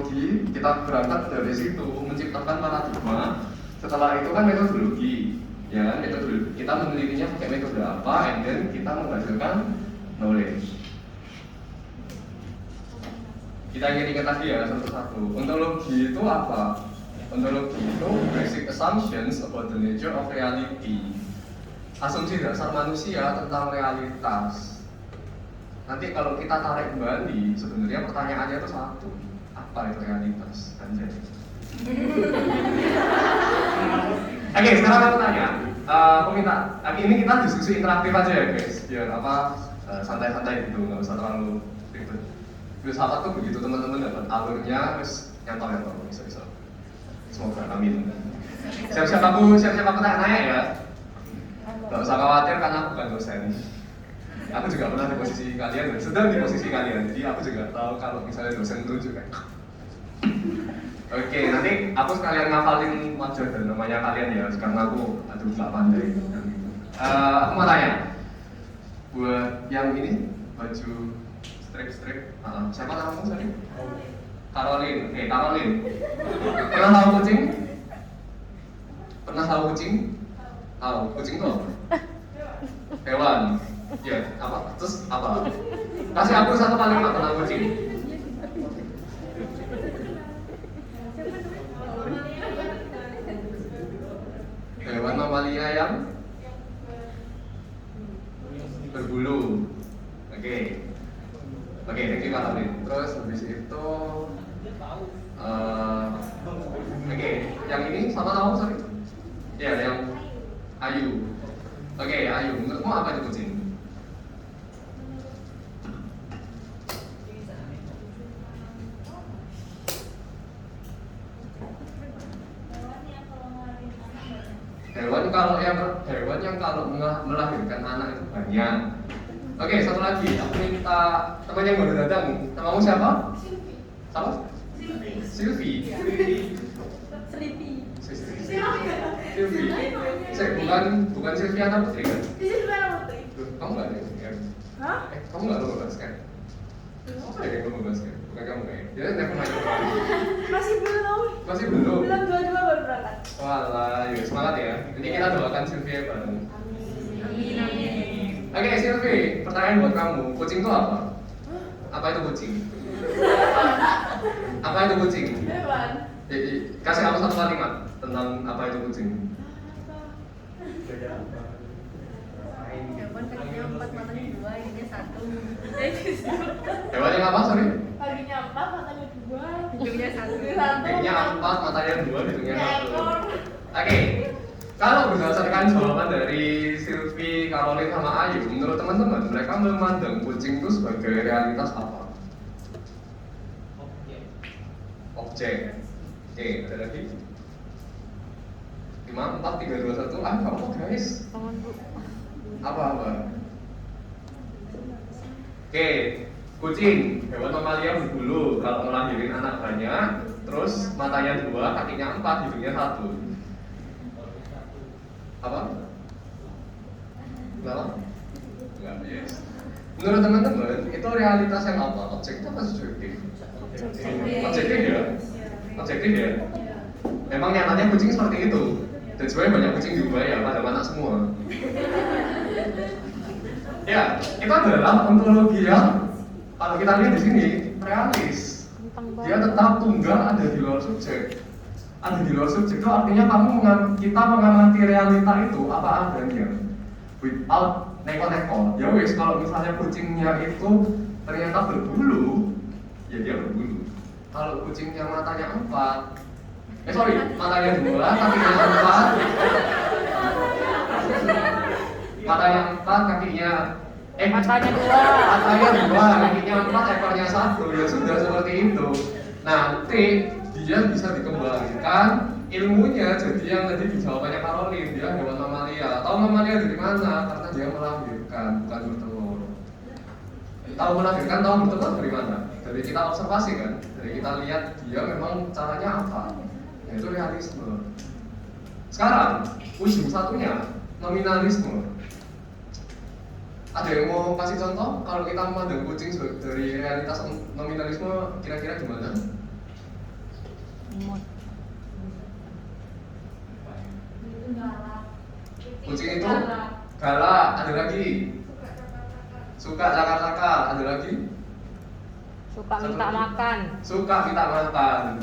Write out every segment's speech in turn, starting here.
ontologi, kita berangkat dari situ menciptakan paradigma. Setelah itu kan metodologi, ya kan, metodologi kita menelitinya pakai metode apa, and then kita menghasilkan knowledge. Kita ingat lagi ya satu-satu. Ontologi itu apa? Ontologi itu basic assumptions about the nature of reality. Asumsi dasar manusia tentang realitas. Nanti kalau kita tarik kembali, sebenarnya pertanyaannya itu satu, apa itu realitas? Anjay. Oke, sekarang aku tanya. Aku minta, ini kita diskusi interaktif aja ya guys, biar santai-santai gitu, nggak usah terlalu ribet. Filsafat tuh begitu teman-teman dapat alurnya, terus nyantol bisa. Semoga amin. Siap-siap aku tanya ya. Gak usah khawatir karena aku bukan dosen. Aku juga pernah di posisi kalian dan sedang di posisi kalian. Jadi aku juga tahu kalau misalnya dosen tunjuk kan. Oke, nanti aku sekalian ngafalin wajah dan namanya kalian ya, karena aku gak pandai. Aku mau tanya, buat yang ini baju strip, siapa namamu tadi? Caroline. Oke, Caroline. Pernah tahu kucing? Tahu kucing tuh hewan. Ya, apa? Terus apa? Kasih aku satu kalimat tentang kucing. Hewan mamalia yang berbulu. Oke, thank you Caroline. Terus habis itu oke, yang ini sama tahu sorry? Ya, yang Ayu. Oke, Ayu, menurutmu apa itu kucing? Hewan yang kalau melahirkan anak itu banyak. Oke, satu lagi, aku minta teman yang baru datang. Namamu siapa? Siapa? Sylvie. Bukan Sylviana Putri kan? Kamu nggak ada kan? Hah? Kamu nggak lomba basket? Ada yang lomba basket? Bukan kamu kan? Jadi never mind. Masih belum. Belum 22 baru berangkat. Walah, yuk semangat ya. Nanti kita doakan Sylvia bareng. Amin. Oke, Sylvie, pertanyaan buat kamu. Kucing itu apa? Apa itu kucing? Apa itu kucing? Hewan. Kasih aku satu kalimat tentang apa itu kucing. Hewan kakinya 4, matanya 2, hidungnya 1. Hewan yang apa, sorry? Kakinya 4, matanya 2, hidungnya 1. Kakinya 4, matanya 2, hidungnya 1. Oke, kalau berdasarkan jawaban dari Sylvie, Caroline, sama Ayu, menurut teman-teman, mereka memandang kucing itu sebagai realitas apa? Objek. Oke, ada lagi? 5, 4, 3, 2, 1. Kamu guys. Apa? Oke, kucing, hewan mamalia berbulu. Kalau melahirin anak banyak, terus matanya 2, kakinya 4, hidungnya 1. Apa? Kenapa? Enggak, yes. Menurut teman-teman, itu realitas yang apa? Objektif apa subjektif? Objektif ya? Objektif ya? Memang nyatanya kucing seperti itu. Dan sebenarnya banyak kucing di Ubaya, pada anak semua. Ya, kita adalah ontologi yang kalau kita lihat di sini realis. Dia tetap tunggal ada di luar subjek. Ada di luar subjek itu artinya kita mengamati realita itu apa adanya, without neko-neko. Ya wes, kalau misalnya kucingnya itu ternyata berbulu, ya dia berbulu. Kalau kucingnya matanya 4, matanya 2, kakinya 4. Matanya 4, kakinya matanya 2, kakinya 4, ekornya 1. Ya sudah seperti itu. Nanti dia bisa dikembangkan ilmunya jadi yang tadi di jawabannya Caroline, dia hewan mamalia. Tahu mamalia dari mana? Karena dia melahirkan, bukan bertelur. Tahu melahirkan, tahu bertelur dari mana? Dari kita observasi kan, dari kita lihat dia memang caranya apa. Itu realisme. Sekarang ujung satunya nominalisme. Ada yang mau kasih contoh kalau kita memandang kucing dari realitas nominalisme kira-kira gimana? minta makan. Suka minta makan.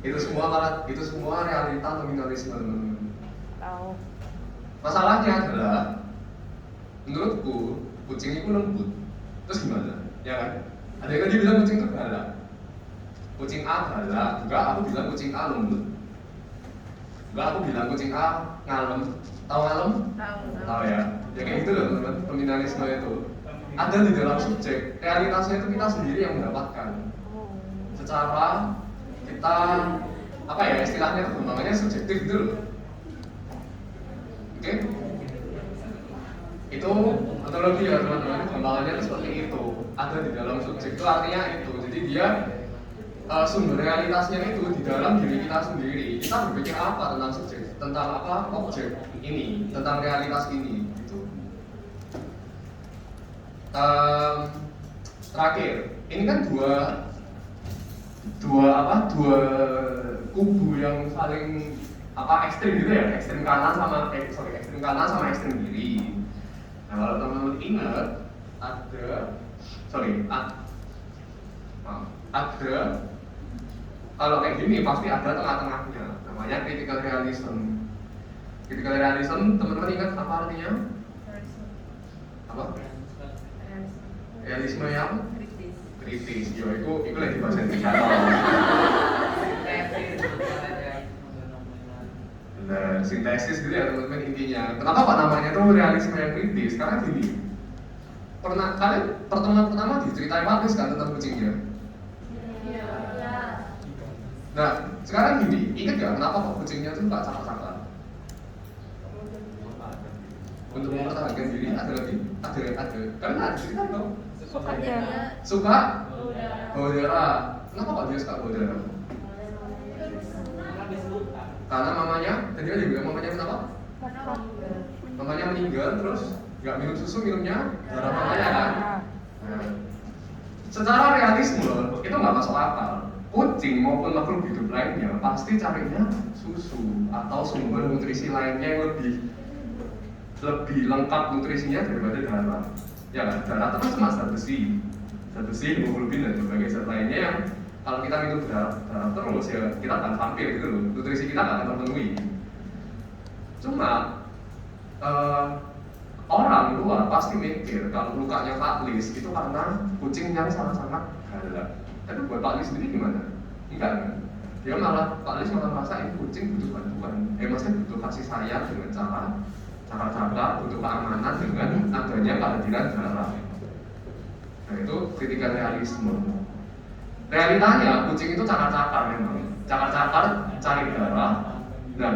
Itu semua realita nominalisme, teman-teman. Tahu. Masalahnya adalah menurutku kucing itu lembut. Terus gimana? Ya kan? Ada yang tadi bilang kucing itu galak. Kucing A galak, juga aku bilang kucing A lembut. Juga aku bilang kucing A ngalem. Tahu ngalem? Tahu. Tahu ya. Ya kayak gitu loh, teman-teman. Nominalisme itu ada di dalam subjek. Realitasnya itu kita sendiri yang mendapatkan. Secara kita apa ya istilahnya perkembangannya subjektif gitu loh. Oke? Itu ontologi ya teman-teman, perkembangannya itu seperti itu. Ada di dalam subjek itu artinya itu. Jadi dia sumber realitasnya itu di dalam diri kita sendiri. Kita berpikir apa tentang subjek, tentang apa objek ini, tentang realitas ini gitu. Terakhir, ini kan dua kubu yang saling ekstrim gitu ya, ekstrim kanan sama ekstrim kiri. Nah kalau teman-teman ingat ada kalau kayak gini pasti ada tengah-tengahnya, namanya critical realism. Critical realism teman-teman ingat apa artinya? Apa? Realisme yang kritis. Yo, itu lagi bahasa Indonesia. Nah, sintesis gitu ya teman-teman intinya. Kenapa Pak namanya tuh realisme yang kritis? Karena gini. Kalian pertemuan pertama diceritain Marcus kan tentang kucingnya. Iya. Nah, sekarang gini, ingat gak kenapa kok kucingnya tuh gak cakap-cakap? Untuk mempertahankan diri ada lagi, karena ada cerita dong. Suka bawa darah. Kenapa kok dia suka bawa darah? Karena mamanya, tadi kan dia bilang mamanya kenapa? Mamanya meninggal terus nggak minum susu, minumnya darah mamanya kan? Nah, secara realisme itu nggak masuk akal. Kucing maupun makhluk hidup lainnya pasti carinya susu atau sumber nutrisi lainnya yang lebih lengkap nutrisinya daripada darah. Ya kan, darah itu cuma zat besi, hemoglobin dan berbagai zat lainnya yang kalau kita minum darah terus ya kita akan vampir gitu loh, nutrisi kita nggak akan terpenuhi. Cuma orang luar pasti mikir kalau lukanya Pak Lis itu karena kucing yang sangat-sangat galak. Tapi buat Pak Lis sendiri gimana? Enggak kan? Dia malah Pak Lis malah merasa ini kucing butuh bantuan. Maksudnya butuh kasih sayang dengan cara butuh keamanan dengan adanya kehadiran darah. Nah itu critical realisme. Realitanya kucing itu cakar-cakar memang, cakar-cakar cari darah. Nah,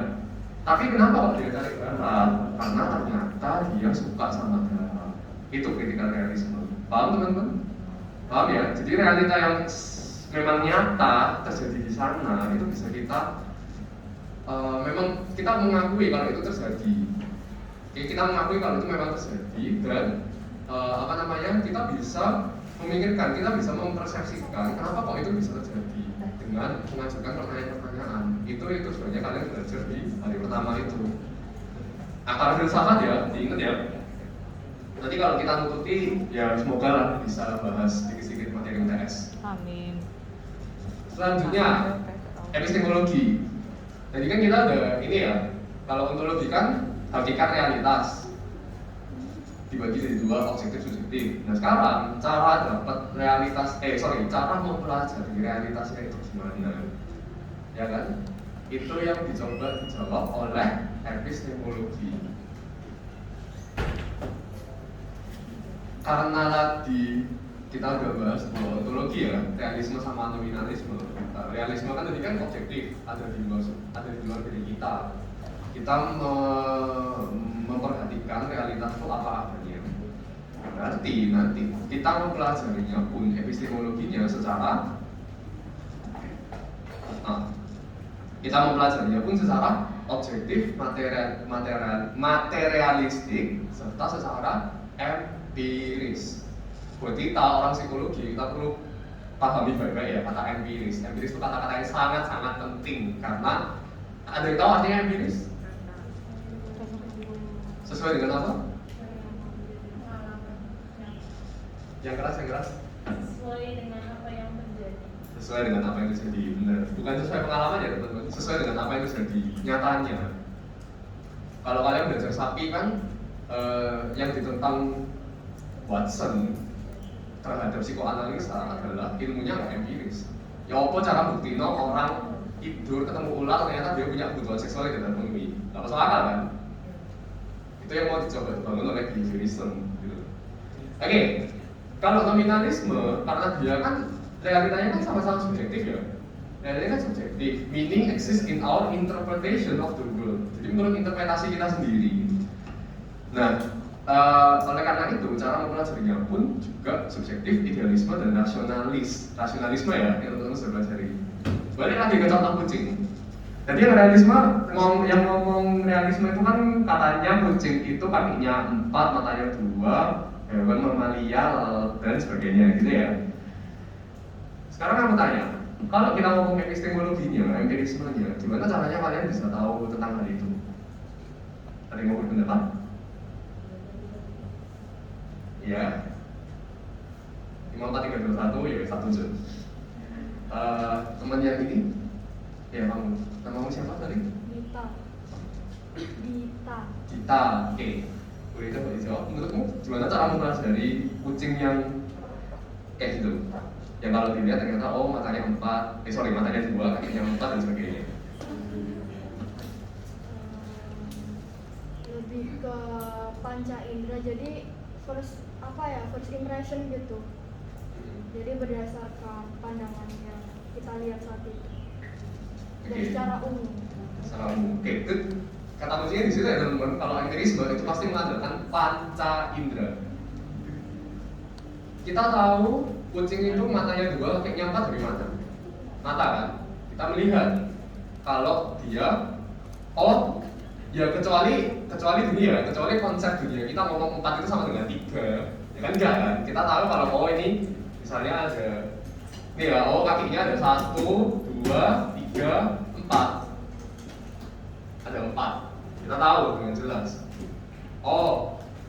tapi kenapa kok dia cari darah? Karena ternyata dia suka sama darah. Itu critical realisme. Paham teman-teman? Paham ya? Jadi realita yang memang nyata terjadi di sana itu bisa kita memang kita mengakui kalau itu terjadi. Kita mengakui kalau itu memang terjadi dan kita bisa memikirkan, kita bisa mempersepsikan kenapa kok itu bisa terjadi dengan mengajukan pertanyaan-pertanyaan. Itu sebenarnya kalian belajar di hari pertama itu. Akar filsafat ya, diingat ya. Nanti kalau kita nututi ya semoga lah bisa bahas sedikit-sedikit materi UTS. Amin. Selanjutnya epistemologi. Jadi kan kita ada ini ya. Kalau ontologi kan hakikat realitas dibagi jadi dua, objektif subjektif. Nah sekarang cara dapat cara mempelajari realitasnya itu gimana? Ya kan? Itu yang dicoba dijawab oleh epistemologi. Karena tadi kita udah bahas bahwa ontologi ya, realisme sama nominalisme. Realisme kan tadi kan objektif, ada di luar diri kita. Kita memperhatikan realitas itu apa adanya. Berarti nanti kita mempelajarinya pun epistemologinya secara objektif, materialistik, serta secara empiris. Buat kita orang psikologi kita perlu pahami baik-baik ya kata empiris. Empiris itu kata-kata yang sangat-sangat penting karena ada yang tahu artinya empiris? Sesuai dengan apa? Yang keras. Sesuai dengan apa yang terjadi. sesuai dengan apa yang terjadi, benar. Bukan sesuai pengalaman ya teman-teman, sesuai dengan apa yang terjadi nyatanya. Kalau kalian belajar sapi kan yang ditentang Watson terhadap psikoanalisa adalah ilmunya nggak empiris. Ya apa cara buktiin orang tidur ketemu ular ternyata dia punya kebutuhan seksual yang tidak terpenuhi, nggak masuk akal kan? Itu yang mau dicoba dibangun oleh behaviorism gitu. Oke, kalau nominalisme karena dia kan realitanya kan sama-sama subjektif ya. Realitanya kan subjektif, meaning exists in our interpretation of the world. Jadi menurut interpretasi kita sendiri. Nah, oleh karena itu cara mempelajarinya pun juga subjektif, idealisme dan rasionalisme ya yang teman-teman sudah pelajari. Balik lagi ke contoh kucing. Jadi yang ngomong realisme itu kan katanya kucing itu kakinya 4, matanya 2, hewan mamalia dan sebagainya gitu ya. Sekarang aku tanya, kalau kita ngomong epistemologinya, empirismenya, gimana caranya kalian bisa tahu tentang hal itu? Ada yang mau berpendapat? Iya. 5, 4, 3, 2, 1, ya 1 jam. Teman yang ini, ya kamu, namamu siapa tadi? Dita. Dita, oke. Boleh coba dijawab. Menurutmu gimana cara mempelajari kucing yang kayak gitu? Yang kalau dilihat ternyata matanya 4, matanya 2, kakinya 4 dan sebagainya. Lebih ke panca indera, jadi first impression gitu. Jadi berdasarkan pandangan yang kita lihat saat itu. Dan secara umum. Secara umum. Oke, itu kata kuncinya di situ ya teman-teman. Kalau empirisme itu pasti mengandalkan panca indera. Kita tahu kucing itu matanya 2, kakinya 4 dari mana? Mata kan? Kita melihat kalau dia ya kecuali dunia, kecuali konsep dunia kita ngomong 4 itu sama dengan 3, ya kan enggak kan? Kita tahu kalau ini misalnya ada nih ya, kakinya ada 1, 2, 3, 4, ada 4, kita tahu dengan jelas.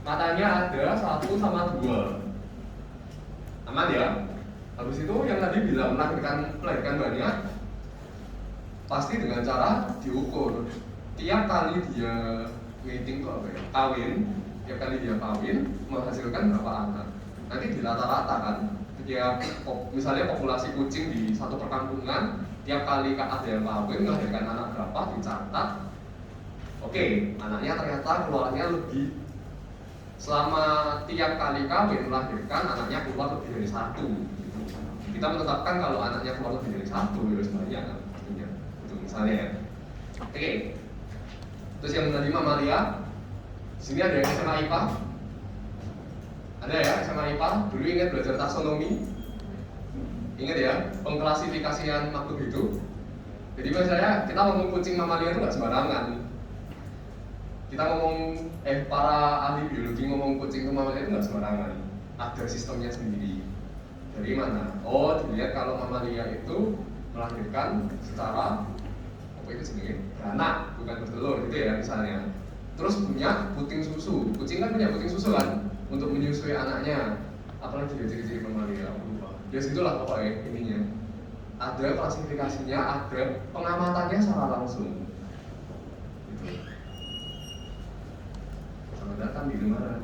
Matanya ada 1 sama 2, aman ya. Habis itu yang tadi bilang melahirkan banyak, pasti dengan cara diukur. Tiap kali dia mating itu apa ya? Tiap kali dia kawin menghasilkan berapa anak. Nanti di rata-rata kan, misalnya populasi kucing di satu perkampungan, tiap kali ada yang kawin melahirkan anak berapa dicatat. Oke, anaknya ternyata keluarnya lebih. Selama tiap kali kawin melahirkan anaknya keluar lebih dari 1. Kita menetapkan kalau anaknya keluar lebih dari 1 ya sebanyak artinya. Itu misalnya ya. Oke. Terus yang tadi mamalia, sini ada yang SMA IPA. Ada ya SMA IPA. Dulu ingat belajar taksonomi. Ingat ya, pengklasifikasian makhluk hidup. Jadi misalnya kita ngomong kucing mamalia itu nggak sembarangan. Kita ngomong para ahli biologi ngomong kucing itu mamalia itu nggak sembarangan. Ada sistemnya sendiri. Dari mana? Dilihat kalau mamalia itu melahirkan secara apa itu sebenarnya? Beranak, bukan bertelur gitu ya misalnya. Terus punya puting susu. Kucing kan punya puting susu kan untuk menyusui anaknya. Apalagi ciri-ciri mamalia? Ya situlah pokoknya intinya. Ada klasifikasinya, ada pengamatannya secara langsung. Gitu. Selamat datang di Lemaran.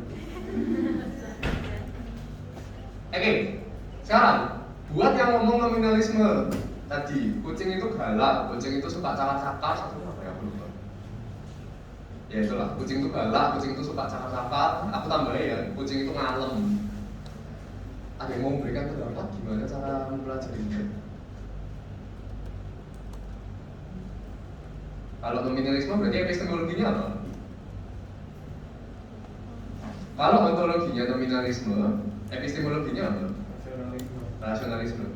Oke. Sekarang, buat yang ngomong nominalisme tadi, kucing itu galak, kucing itu suka cakar-cakar, satu apa ya aku lupa. Ya itulah, kucing itu galak, kucing itu suka cakar-cakar. Aku tambahin ya, kucing itu ngalem. Ada yang mau memberikan pendapat gimana cara mempelajarinya? Kalau nominalisme berarti epistemologinya apa? Kalau ontologinya nominalisme, epistemologinya apa? Rasionalisme.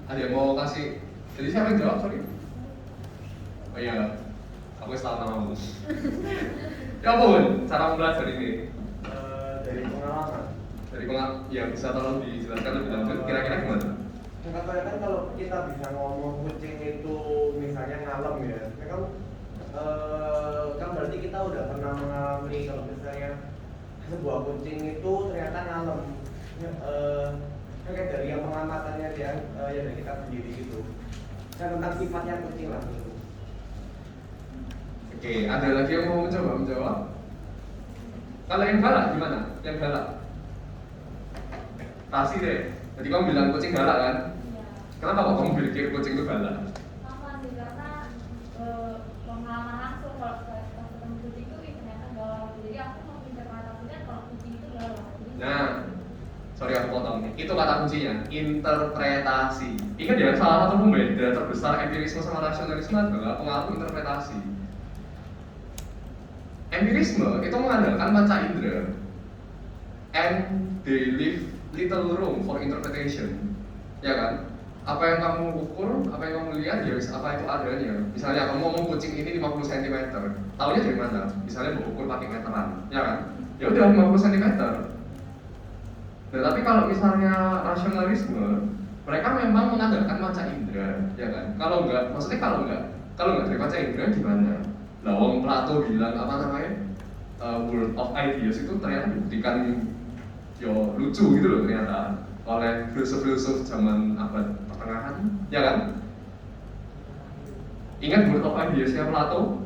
Ada yang mau kasih? Jadi siapa yang jawab? Sorry. Oh iya, aku tahu namamu. Ya ampun, cara mempelajari ini. Dari pengalaman. Ya bisa tolong dijelaskan lebih lanjut. Kira-kira gimana? Contohnya kan kalau kita bisa ngomong kucing itu misalnya ngalem ya, kan berarti kita udah pernah mengalami kalau misalnya sebuah kucing itu ternyata ngalem. Kayak dari yang pengamatannya dia yang dari kita sendiri gitu. Nah, tentang sifatnya kucing lah gitu. Oke, ada lagi yang mau menjawab? Kalau yang galak gimana? Yang galak? Kasih deh. Jadi kamu bilang kucing galak kan? Iya. Kenapa kok kamu pikir kucing itu galak? Sama sih karena pengalaman langsung kalau saya pas ketemu kucing itu ternyata galau. Jadi aku mau interpretasikan kalau kucing itu galau. Jadi, Nah, sorry aku potong nih. Itu kata kuncinya, interpretasi. Ingat ya, salah satu pembeda terbesar empirisme sama rasionalisme adalah pengaruh interpretasi. Empirisme itu mengandalkan panca indera, and they leave little room for interpretation, ya kan? Apa yang kamu ukur, apa yang kamu lihat, ya apa itu adanya. Misalnya kamu ngomong kucing ini 50 cm, tahunya dari mana? Misalnya mau ukur pakai meteran, ya kan? Ya udah 50 cm. Nah, tapi kalau misalnya rasionalisme, mereka memang mengandalkan panca indera, ya kan? Kalau enggak, maksudnya kalau enggak dari panca indera gimana? Lah, wong Plato bilang apa namanya? World of Ideas itu ternyata dibuktikan yo lucu gitu loh ternyata oleh filsuf-filsuf zaman abad pertengahan, ya kan? Ingat World of Ideas-nya Plato?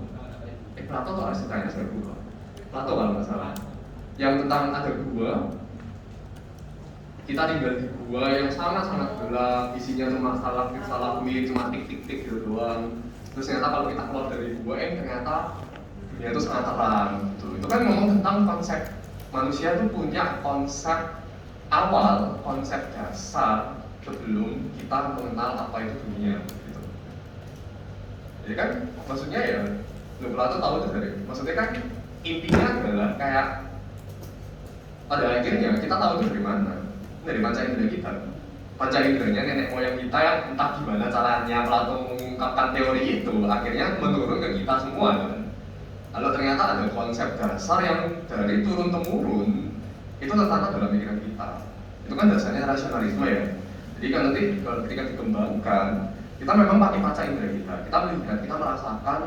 Plato atau Aristoteles saya lupa. Plato kalau nggak salah. Yang tentang ada gua, kita tinggal di gua yang sangat-sangat gelap, isinya cuma stalagmit, cuma tik-tik-tik gitu doang. Terus ternyata kalau kita keluar dari gua, ternyata dunia itu sangat terang gitu. Itu kan ngomong tentang konsep manusia itu punya konsep awal, konsep dasar sebelum kita mengenal apa itu dunia gitu. Jadi kan maksudnya ya, Plato tahu itu dari, maksudnya kan intinya adalah kayak pada akhirnya kita tahu itu dari mana? Dari panca indera kita. Panca inderanya nenek moyang kita yang entah gimana caranya Plato mengungkapkan teori itu akhirnya menurun ke kita semua kan. Lalu ternyata ada konsep dasar yang dari turun temurun itu tertanam dalam pikiran kita. Itu kan dasarnya rasionalisme ya. Jadi kan nanti kalau ketika dikembangkan kita memang pakai panca indera kita melihat, kita merasakan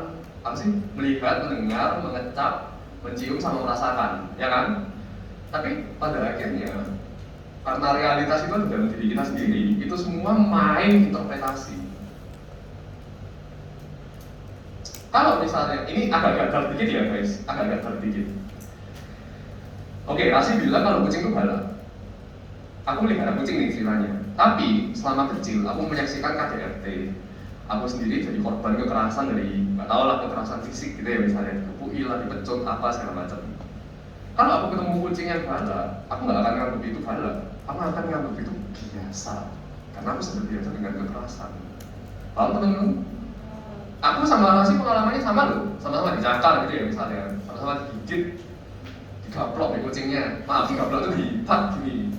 apa sih? Melihat, mendengar, mengecap, mencium sama merasakan, ya kan? Tapi pada akhirnya karena realitas itu ada dalam diri kita sendiri, itu semua main interpretasi. Kalau misalnya, ini agak-agak dark dikit ya guys, agak-agak dark dikit. Oke, Rasi bilang kalau kucing itu galak. Aku melihara kucing nih ceritanya. Tapi selama kecil, aku menyaksikan KDRT. Aku sendiri jadi korban kekerasan dari, nggak tahu lah, kekerasan fisik gitu ya, misalnya dikepui lah, dipecut, apa segala macam. Kalau aku ketemu kucing yang galak, aku nggak akan nganggep itu galak. Aku akan nganggep itu biasa, karena aku sudah biasa dengan kekerasan. Paham teman-teman? Aku sama Rasi pengalamannya sama loh, sama-sama dijakar gitu ya misalnya, sama-sama digigit, digaplok di kucingnya. Maaf, digaplok itu dihipat gini.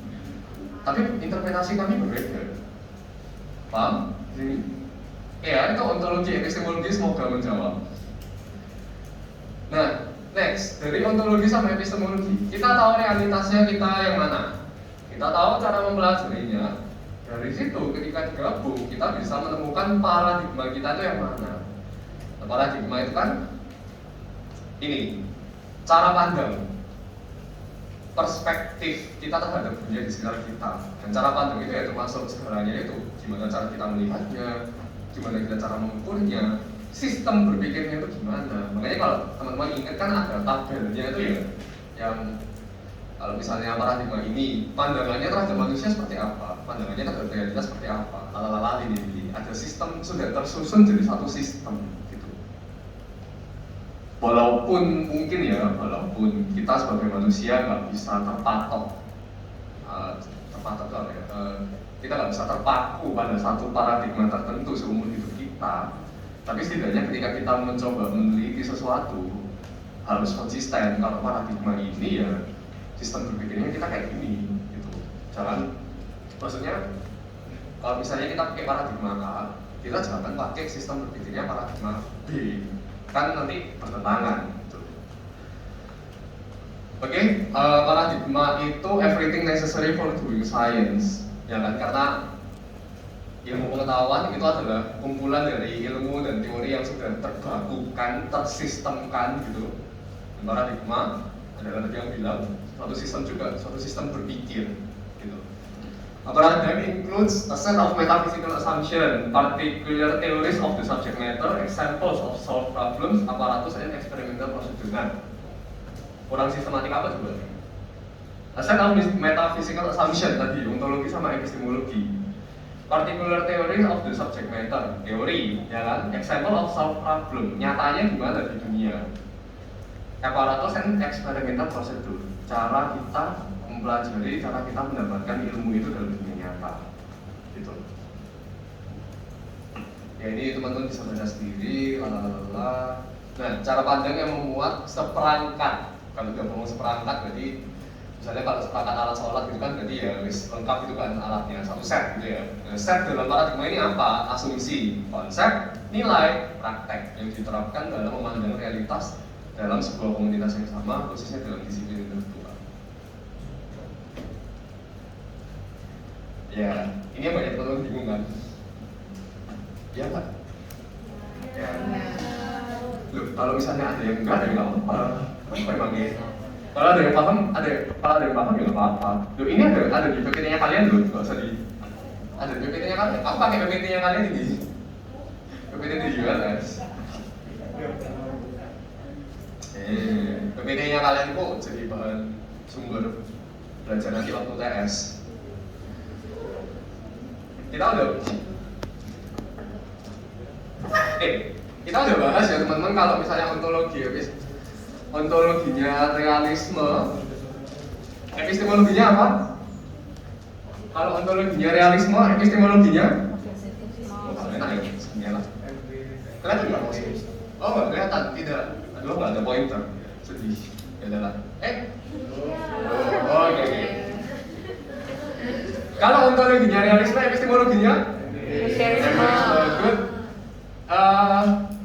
Tapi interpretasi kami berbeda. Paham? Jadi, ya itu ontologi epistemologi semoga menjawab. Nah, next, dari ontologi sama epistemologi, kita tahu realitasnya kita yang mana. Kita tahu cara mempelajarinya. Dari situ ketika digabung, kita bisa menemukan paradigma kita itu yang mana. Nah, paradigma itu kan ini, cara pandang, perspektif kita terhadap dunia di sekitar kita. Dan cara pandang itu ya termasuk segalanya, itu gimana cara kita melihatnya, gimana kita cara mengukurnya, sistem berpikirnya itu gimana. Makanya kalau teman-teman ingat kan ada tabelnya itu ya, yang kalau misalnya paradigma ini pandangannya terhadap manusia seperti apa, pandangannya terhadap realitas seperti apa, lalala ini ada sistem sudah tersusun jadi satu sistem gitu. Walaupun mungkin ya, walaupun kita sebagai manusia nggak bisa terpatok kita nggak bisa terpaku pada satu paradigma tertentu seumur hidup kita. Tapi setidaknya ketika kita mencoba meneliti sesuatu harus konsisten. Kalau paradigma ini ya sistem berpikirnya kita kayak gini gitu. Jangan, maksudnya kalau misalnya kita pakai paradigma A, kita jangan pakai sistem berpikirnya paradigma B, kan nanti bertentangan gitu. Oke, paradigma itu everything necessary for doing science, ya kan? Karena ilmu pengetahuan itu adalah kumpulan dari ilmu dan teori yang sudah terbakukan, tersistemkan gitu. Dan paradigma adalah tadi yang bilang suatu sistem juga, suatu sistem berpikir gitu. A paradigm includes a set of metaphysical assumptions, particular theories of the subject matter, examples of solved problems, apparatus, and experimental procedure. Nah, kurang sistematik apa coba? A set of metaphysical assumptions tadi, ontologi sama epistemologi. Particular theories of the subject matter, teori, ya kan? Example of solved problem, nyatanya gimana di dunia? Apparatus and experimental procedure, cara kita mempelajari, cara kita mendapatkan ilmu itu dalam dunia nyata, gitu. Ya ini teman-teman bisa baca sendiri, lalala. Nah, cara pandang yang memuat seperangkat. Kalau udah ngomong seperangkat berarti misalnya kalau seperangkat alat sholat gitu kan berarti ya lengkap itu kan alatnya, satu set gitu ya. Nah, set dalam paradigma ini apa? Asumsi, konsep, nilai, praktek yang diterapkan dalam memandang realitas dalam sebuah komunitas yang sama, khususnya dalam disiplin tertentu. Ya, ini yang banyak teman-teman bingung kan? Iya Pak? Ya. Loh, kalau misalnya ada yang enggak, ada yang nggak apa-apa. Apa emangnya? Kalau ada yang paham, kalau ada yang paham ya nggak apa-apa. Loh, ini ada di PPT-nya kalian loh, nggak usah di. Ada di PPT-nya kalian. Aku pakai PPT-nya kalian ini. PPT di ULS. PPT-nya kalian kok jadi bahan sumber belajar nanti waktu TS. Kita udah bahas ya teman-teman kalau misalnya ontologinya realisme, epistemologinya apa? Kalau ontologinya realisme, epistemologinya? Enak ya, sebenarnya lah. Kelihatan nggak maksudnya? Oh nggak kelihatan, tidak. Aduh nggak ada pointer, sedih. Ya adalah. Oh oke. Kalau ontologinya realisme, epistemologinya? Realisme. Good.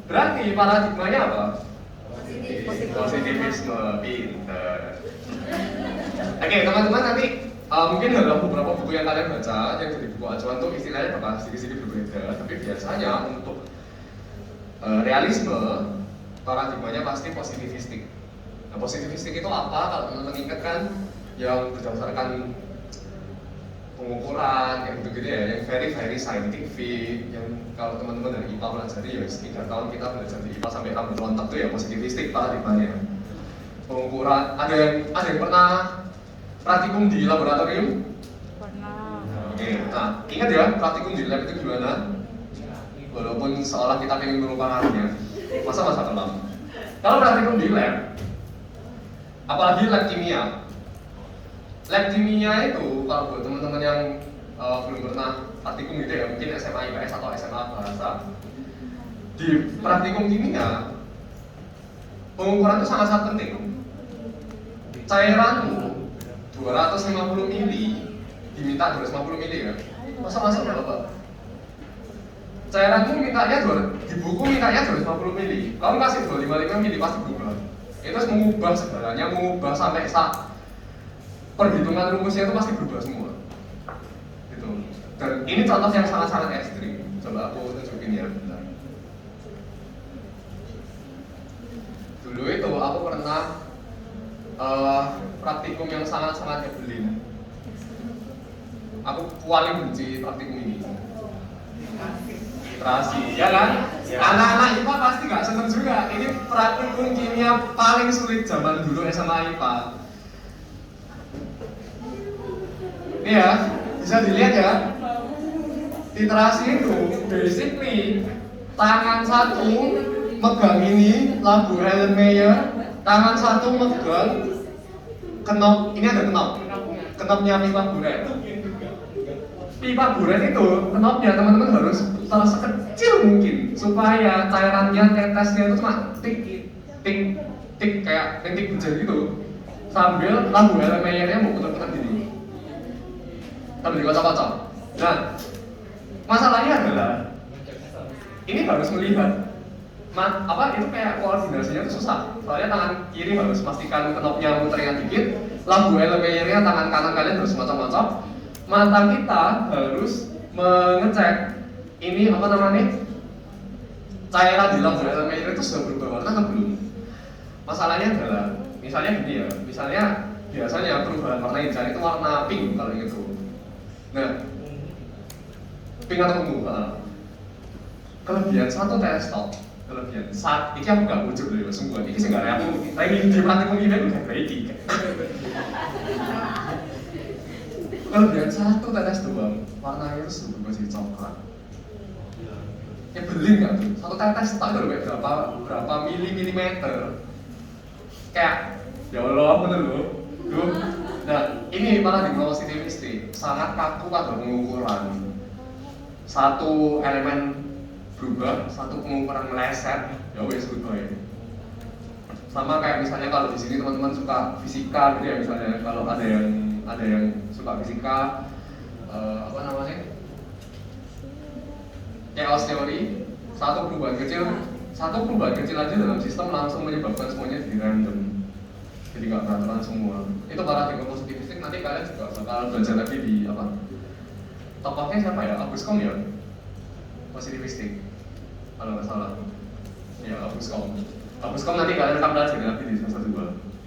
Berarti paradigmanya apa? Positivisme, pinter. Oke, teman-teman nanti mungkin dalam beberapa buku yang kalian baca yang jadi buku acuan tuh istilahnya bakal sedikit-sedikit berbeda. Tapi biasanya untuk realisme paradigmanya pasti positivistik. Nah, positivistik itu apa? Kalau teman-teman ingat kan yang berdasarkan pengukuran yang gitu ya, yang very scientific, yang kalau teman-teman dari IPA pelajari ya 3 tahun kita belajar di IPA sampai rambut rontok tuh ya positivistik paradigmanya. Pengukuran, ada yang pernah praktikum di laboratorium? Pernah. Oke, nah ingat ya praktikum di lab itu gimana? Walaupun seolah kita pengen melupakannya, masa kelam. Kalau praktikum di lab, apalagi lab kimia. Lab kimia itu kalau buat teman-teman yang belum pernah praktikum gitu ya, mungkin SMA IPS atau SMA bahasa, di praktikum kimia pengukuran itu sangat penting. Cairanmu 250 mili diminta 250 mili ya, masa berapa? Cairanmu mintanya di buku mintanya 250 mili, kamu kasih 255 mili pasti berubah. Itu harus mengubah sebenarnya, mengubah sampai perhitungan rumusnya itu pasti berubah semua. Gitu. Dan ini contoh yang sangat ekstrim. Coba aku tunjukin ya bentar. Dulu itu aku pernah praktikum yang sangat nyebelin. Aku paling benci praktikum ini. Literasi, ya kan? Anak-anak IPA pasti nggak seneng juga. Ini praktikum kimia paling sulit zaman dulu SMA IPA. Ini ya, bisa dilihat ya. Literasi itu basically tangan satu megang ini lagu Helen Mayer, tangan satu megang kenop, ini ada kenopnya pipa buret. Pipa buret itu kenopnya teman-teman harus sekecil mungkin supaya cairannya tetesnya itu cuma tik kayak tik hujan gitu, sambil lagu Helen Mayernya mau putar-putar gini sambil dikocok-kocok. Nah, masalahnya adalah ini harus melihat itu kayak koordinasinya itu susah. Soalnya tangan kiri harus pastikan knopnya muternya dikit, lampu LMR-nya tangan kanan kalian harus macam-macam. Mata kita harus mengecek ini cairan di lampu LMR itu sudah berubah warna atau belum. Masalahnya adalah misalnya gini ya, misalnya biasanya perubahan warna hijau itu warna pink kalau gitu. Nah, ping atau tunggu, kelebihan satu teleskop, kelebihan saat ini aku gak ujuk loh, sungguh ini sih gak ada aku lagi di praktik mungkin aku gak baik. Kelebihan satu tetes doang, warnanya itu sungguh masih coklat. Ya beli nggak tuh? Satu tetes tahu udah berapa milimeter? Kayak ya Allah bener loh. Nah ini paradigma positivistik sangat kaku pada pengukuran. Satu elemen berubah, satu pengukuran meleset, ya wes berubah ya. Sama kayak misalnya kalau di sini teman-teman suka fisika gitu ya, misalnya kalau ada yang suka fisika, apa namanya? Chaos teori, satu perubahan kecil aja dalam sistem langsung menyebabkan semuanya jadi random, jadi nggak beraturan semua. Itu paradigma positivistik. Nanti kalian juga bakal belajar lagi di apa? Tokohnya siapa ya? Abuskom ya? Positivistik, kalau nggak salah. Ya Abuskom nanti kalian akan belajar lagi di semester 2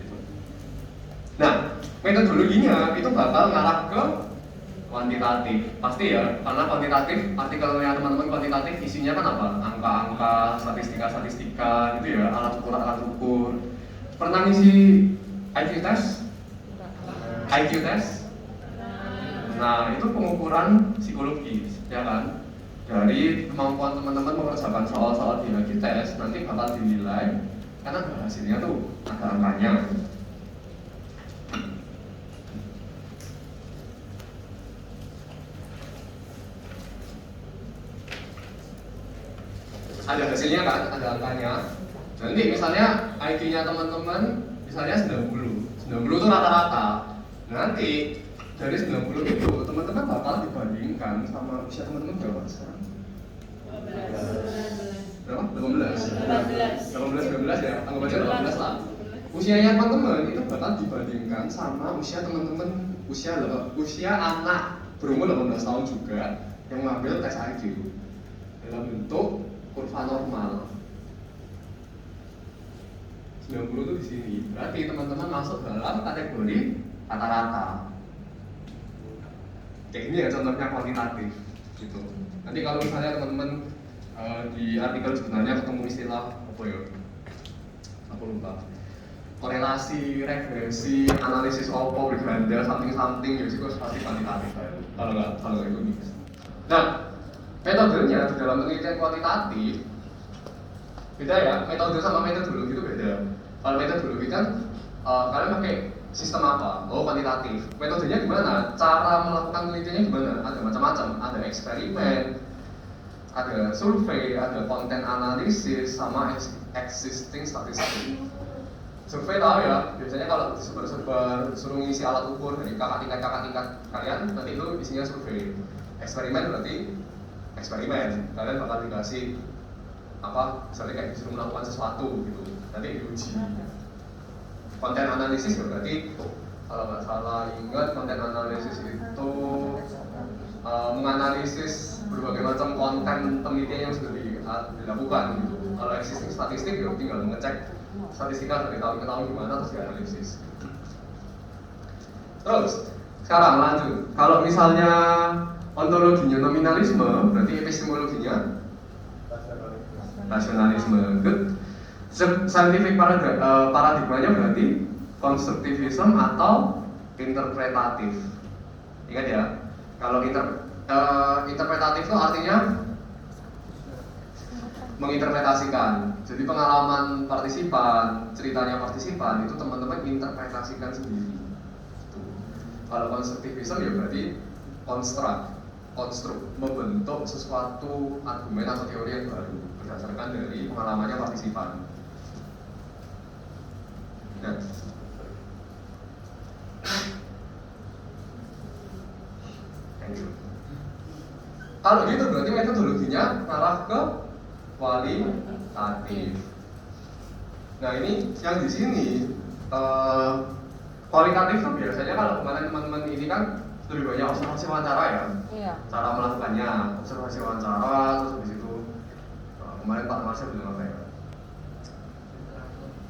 gitu. Nah, metodologinya itu bakal ngarah ke kuantitatif, pasti ya, karena kuantitatif, artikelnya teman-teman kuantitatif isinya kan apa? Angka-angka, statistika gitu ya, alat ukur. Pernah ngisi IQ test? Nah, itu pengukuran psikologis, ya kan? Dari kemampuan teman-teman mengerjakan soal-soal di IQ test, nanti bakal dinilai, karena hasilnya tuh ada angkanya. Ada hasilnya kan, ada angkanya. Nanti misalnya IQ-nya teman-teman misalnya 90 itu rata-rata. Nanti dari 90 itu teman-teman bakal dibandingkan sama usia teman-teman berapa sekarang? 18 ya, anggap aja 18 lah. Usianya teman-teman itu bakal dibandingkan sama usia teman-teman, usia anak berumur 18 tahun juga yang mengambil tes IQ dalam bentuk kurva normal. 90 itu di sini. Berarti teman-teman masuk dalam kategori rata-rata. Kayak ini ya contohnya kuantitatif gitu. Nanti kalau misalnya teman-teman di artikel sebenarnya ketemu istilah apa ya? Aku lupa. Korelasi, regresi, analisis opo, berganda, something ya sih pasti kuantitatif. Kalau nggak itu mix. Nah, metodenya di dalam penelitian kuantitatif beda ya, metode sama metodologi itu beda. Kalau metodologi kan kalian pakai sistem apa? Oh, kuantitatif. Metodenya gimana? Cara melakukan penelitiannya gimana? Ada macam-macam, ada eksperimen, ada survei, ada konten analisis, sama existing statistik. Survei tahu ya, biasanya kalau disebar-sebar suruh ngisi alat ukur dari kakak tingkat kalian, nanti itu isinya survei. Eksperimen berarti eksperimen, kalian bakal dikasih apa, misalnya kayak disuruh melakukan sesuatu gitu, nanti diuji. Konten analisis ya berarti kalau nggak salah ingat, konten analisis itu menganalisis berbagai macam konten penelitian yang sudah dilakukan gitu. Kalau existing statistik ya tinggal mengecek statistika dari tahun ke tahun gimana terus dianalisis. Terus sekarang lanjut, kalau misalnya ontologinya nominalisme, berarti epistemologinya rasionalisme. Good. Scientific paradigmanya berarti konstruktivisme atau interpretatif. Ingat ya, kalau interpretatif itu artinya menginterpretasikan. Jadi pengalaman partisipan, ceritanya partisipan itu teman-teman interpretasikan sendiri. Kalau konstruktivisme ya berarti konstruk, membentuk sesuatu argumen atau teori yang baru berdasarkan dari pengalamannya partisipan. Ya. Thank you. Kalau gitu berarti metodologinya ngarah ke kualitatif. Nah ini yang di sini kualitatif tuh biasanya kalau kemarin teman-teman ini kan lebih banyak observasi wawancara ya. Iya. Cara melakukannya observasi wawancara, terus habis itu kemarin Pak Marsha bilang apa ya?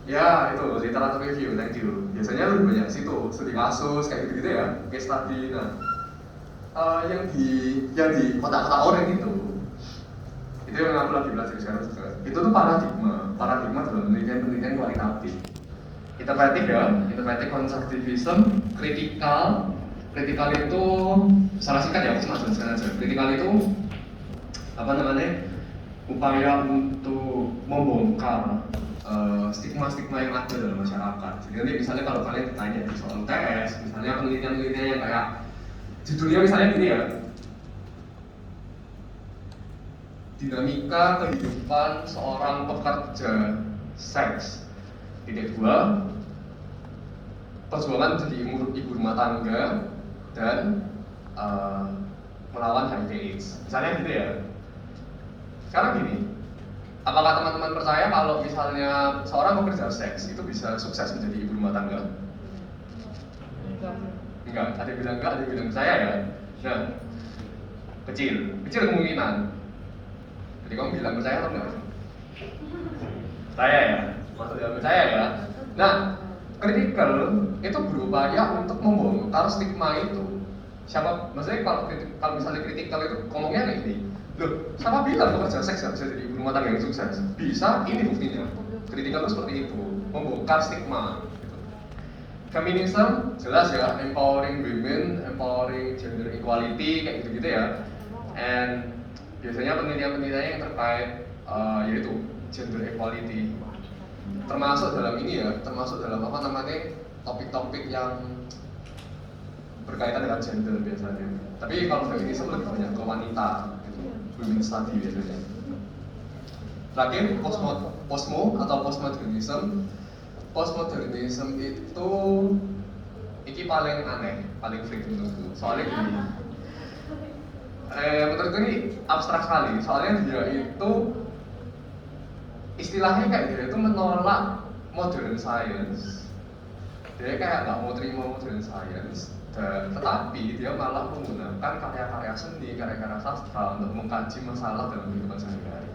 Ya itu literatur review, thank you. Biasanya lebih banyak situ, studi kasus kayak gitu-gitu ya, case study. Nah yang di kotak-kotak oranye itu yang aku lagi belajar sekarang juga. Itu tuh paradigma dalam penelitian kualitatif. Interpretive konstruktivisme, kritikal itu secara singkat ya, aku cuma jelaskan aja. Kritikal itu upaya untuk membongkar stigma-stigma yang ada dalam masyarakat. Jadi nanti misalnya kalau kalian ditanya di soal UTS, misalnya penelitian-penelitian yang kayak judulnya misalnya gini ya, dinamika kehidupan seorang pekerja seks. Titik 2, perjuangan menjadi ibu rumah tangga dan melawan HIV/AIDS. Misalnya gitu ya. Sekarang gini, apakah teman-teman percaya kalau misalnya seorang pekerja seks itu bisa sukses menjadi ibu rumah tangga? Enggak, ada yang bilang enggak, ada yang bilang percaya ya. Nah, kecil kemungkinan. Jadi kamu bilang percaya atau enggak? Percaya ya? Maksudnya percaya ya? Nah, kritikal itu berupaya untuk membongkar stigma itu. Maksudnya kalau misalnya kritikal itu ngomongnya kayak gini, loh, siapa bilang pekerja seks gak bisa jadi ibu rumah tangga yang sukses? Bisa, ini buktinya. Kritikal itu seperti itu, membongkar stigma. Gitu. Feminism jelas ya, empowering women, empowering gender equality, kayak gitu-gitu ya. And biasanya penelitian-penelitian yang terkait yaitu gender equality, termasuk dalam topik-topik yang berkaitan dengan gender biasanya. Tapi kalau feminisme lebih banyak ke wanita, gitu. Women study biasanya. Terakhir posmo atau postmodernism. Postmodernism itu ini paling aneh, paling freak menurutku. Soalnya gini, menurutku ini abstrak sekali. Soalnya dia itu istilahnya kayak dia itu menolak modern science. Dia kayak nggak mau terima modern science, tetapi dia malah menggunakan karya-karya seni, karya-karya sastra untuk mengkaji masalah dalam kehidupan sehari-hari.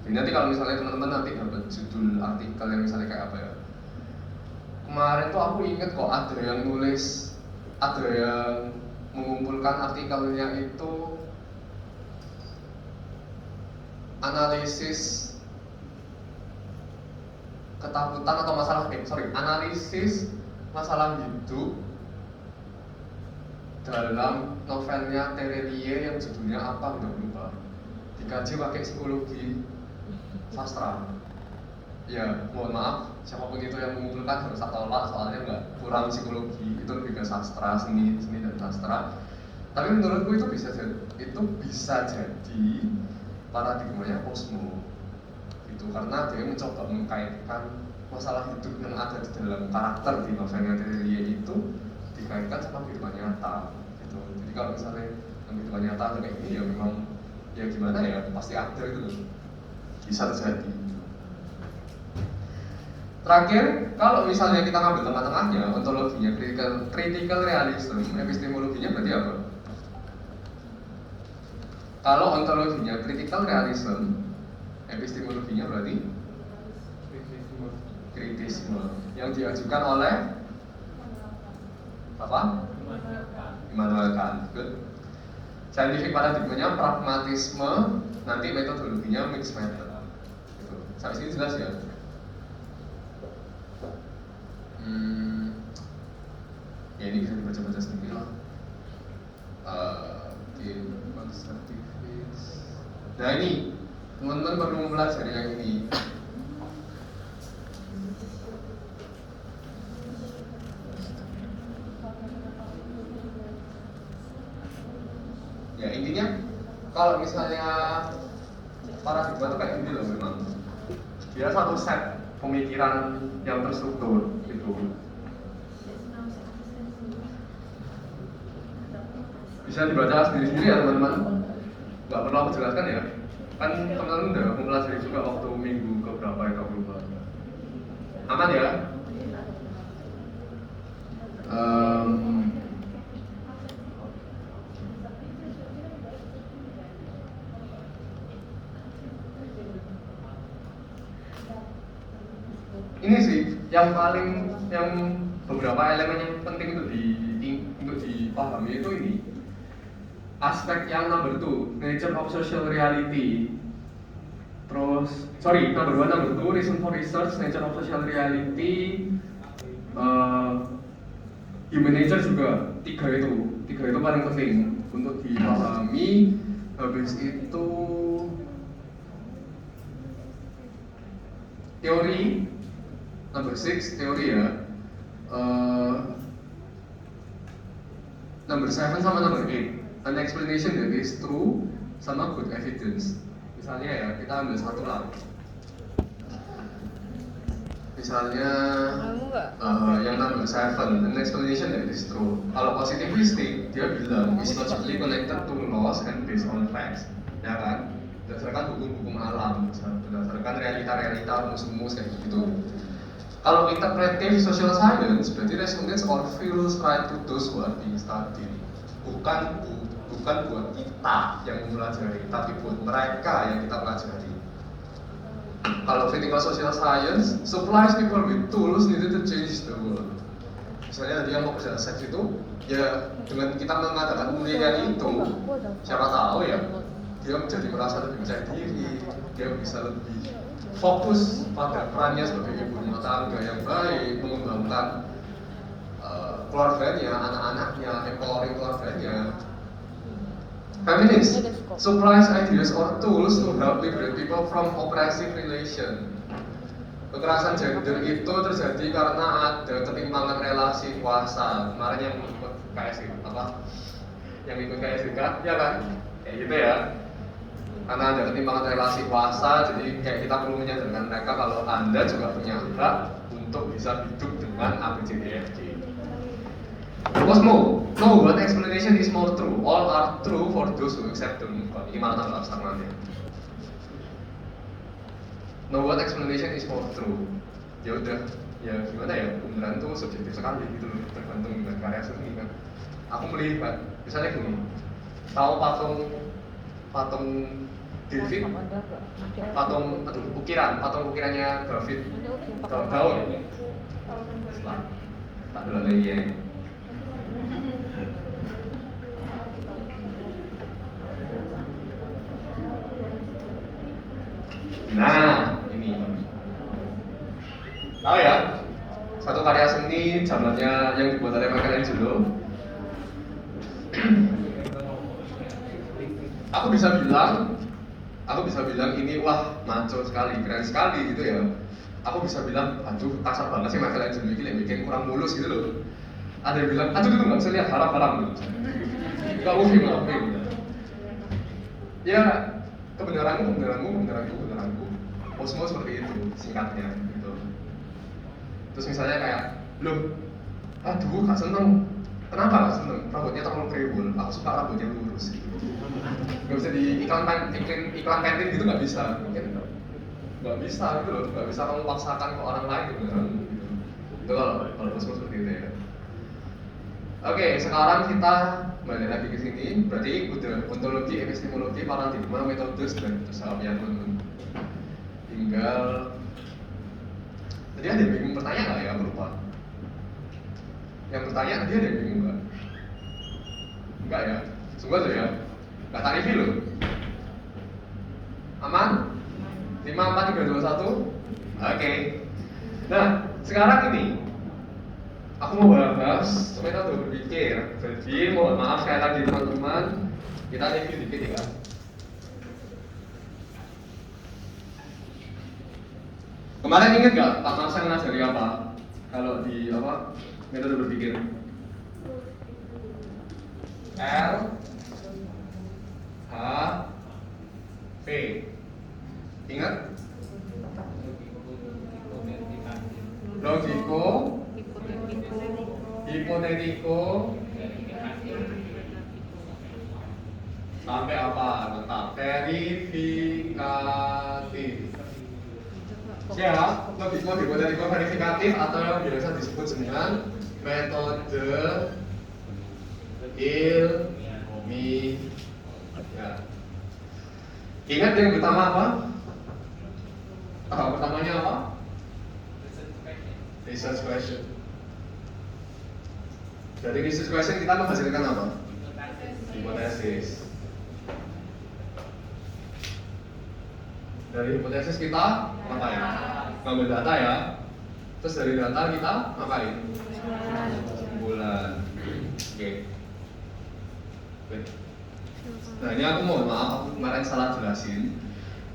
Jadi nanti kalau misalnya teman-teman nanti dapat judul artikel yang misalnya kayak apa ya, kemarin tuh aku inget kok ada yang mengumpulkan artikelnya itu analisis ketakutan atau analisis masalah hidup dalam novelnya Terelie yang judulnya apa udah lupa, dikaji pakai psikologi sastra. Ya mohon maaf siapapun itu yang mengumpulkan harus tak tolak, soalnya nggak kurang psikologi, itu lebih ke sastra, seni dan sastra. Tapi menurutku itu bisa jadi paradigmanya posmo itu, karena dia mencoba mengkaitkan masalah hidup yang ada di dalam karakter di novelnya Terelie itu dikaitkan sama kehidupan nyata gitu. Jadi kalau misalnya kehidupan nyata kayak gini ya memang ya gimana ya, pasti ada gitu loh, bisa terjadi. Terakhir, kalau misalnya kita ngambil tengah-tengahnya, ontologinya critical realism, epistemologinya berarti apa? Kalau ontologinya critical realism, epistemologinya berarti kritisme yang diajukan oleh apa? Immanuel Kant. Good. Scientific paradigmanya pragmatisme, nanti metodologinya mixed method. Gitu. Sampai sini jelas ya? Ya ini bisa dibaca-baca sendiri lah. Konstruktivis. Nah ini teman-teman perlu mempelajari yang ini. Ya intinya kalau misalnya paradigma itu kayak gini loh memang. Dia satu set pemikiran yang terstruktur gitu. Bisa dibaca sendiri-sendiri ya teman-teman. Nggak perlu aku jelaskan ya. Kan teman-teman udah mempelajari juga waktu minggu keberapa ya, aku lupa. Aman ya? Ini sih yang beberapa elemen yang penting untuk dipahami itu ini. aspek yang number 2, nature of social reality. Terus, number 1, number 2, reason for research, nature of social reality, human nature juga. Tiga itu paling penting untuk dipahami. Habis itu teori, number 6 teori ya. Number 7 sama number 8, an explanation that is true sama good evidence. Misalnya ya, kita ambil satu lah. Misalnya yang number 7, an explanation that is true. Kalau positivistic, dia bilang is logically connected to laws and based on facts, ya kan? Berdasarkan hukum-hukum alam, berdasarkan realita-realita rumus-rumus kayak gitu. Kalau interpretive social science, berarti resonates or feels right to those who are being studied. Bukan buat kita yang mempelajari, tapi buat mereka yang kita pelajari. Kalau critical social science supplies people with tools needed to change the world. Misalnya dia mau kerja seks itu, ya dengan kita mengadakan penelitian itu, siapa tahu ya dia menjadi merasa lebih percaya diri, dia bisa lebih fokus pada perannya sebagai ibu rumah tangga yang baik, mengembangkan keluarganya, anak-anaknya, empowering keluarganya. Feminist supplies ideas or tools to help liberate people from oppressive relation. Kekerasan gender itu terjadi karena ada ketimpangan relasi kuasa. Kemarin yang ikut KSI yang ikut KSI ya kan? Kayak gitu ya. Karena ada ketimpangan relasi kuasa, jadi kayak kita perlu menyadarkan mereka kalau Anda juga punya hak untuk bisa hidup dengan ABCDFG. No one explanation is more true. All are true for those who accept them. Ini malah tambah abstraknya. No one explanation is more true. Ya udah, ya gimana ya? Kebenaran itu subjektif sekali gitu loh, tergantung dengan karya seni kan. Aku melihat, misalnya gini, tahu patung David, patung ukirannya David, daun. Tak ada lagi ya. Nah, ini tahu ya, satu karya seni zamannya yang dibuat oleh Michelangelo. Aku bisa bilang ini wah maco sekali, keren sekali gitu ya. Aku bisa bilang, aduh kasar banget sih Michelangelo ini yang bikin kurang mulus gitu loh. Ada yang bilang, aduh itu nggak bisa lihat haram gitu. Gak mungkin. Ya kebenaranku. Semua seperti itu singkatnya gitu. Terus misalnya kayak, loh, aduh gak seneng. Kenapa gak seneng? Rambutnya terlalu kriwul. Aku suka rambutnya lurus. Gitu. Gak bisa di iklan Pantene gitu nggak bisa. Mungkin nggak bisa gitu loh. Nggak bisa kamu paksakan ke orang lain gitu. Itu kalau semua seperti itu ya. Oke, sekarang kita balik lagi ke sini. Berarti udah ontologi, epistemologi, paradigma, metode dan usaha yang tinggal. Tadi ada yang bingung bertanya nggak ya? Aku lupa. Yang bertanya tadi ada yang bingung nggak? Enggak ya? Sungguh aja ya? Nggak tarifi loh. Aman? 5, 4, 3, 2, 1. Oke. Nah, sekarang ini aku mau bahas metode berpikir. Jadi mohon maaf sekali lagi teman-teman, kita review dikit ya. Kemarin inget gak Pak Marcel ngajari apa? Kalau di metode berpikir L H P. Ingat? Logiko, hipotetiko, sampai apa? Tetap verifikatif. Siap, logiko, hipotetiko, verifikatif atau yang biasa disebut dengan metode ilmiah. Ingat yang pertama apa? Pertamanya apa? Research question. Dari research question kita menghasilkan apa? hipotesis. Dari hipotesis kita ngapain? Ngambil data ya. Terus dari data kita ngapain? Kesimpulan. Oke. Nah ini aku mohon maaf, aku kemarin salah jelasin.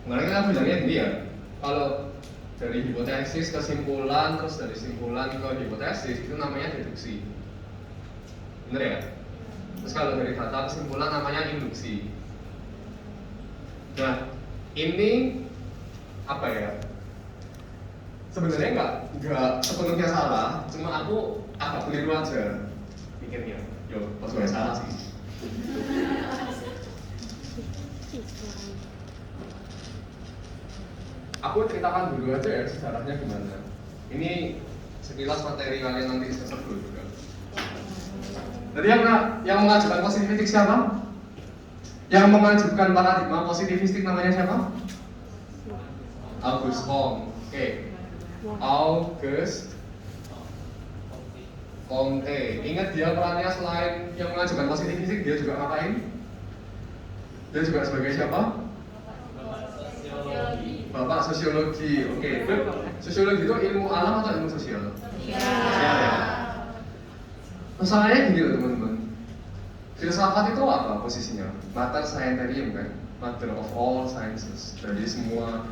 Kemarin kita bilangnya gini ya, kalau dari hipotesis kesimpulan, terus dari kesimpulan ke hipotesis itu namanya deduksi. Bener ya? Terus kalau dari data kesimpulan namanya induksi. Nah ini apa ya? Sebenarnya nggak sepenuhnya salah, cuma aku agak keliru aja pikirnya. Yo, pas gue salah sih. Aku ceritakan dulu aja ya sejarahnya gimana. Ini sekilas materi kalian nanti semester 2 juga. Jadi yang mengajukan positivistik siapa? Yang mengajukan paradigma positivistik namanya siapa? Auguste Comte. Oke. Auguste Comte. Ingat dia perannya selain yang mengajukan positivistik, dia juga ngapain? Dia juga sebagai siapa? Bapak sosiologi. Oke. Sosiologi itu ilmu alam atau ilmu sosial? Sosial ya. Masalahnya gini loh teman-teman. Filsafat itu apa posisinya? Mater scientiarum kan? Mother of all sciences. Jadi semua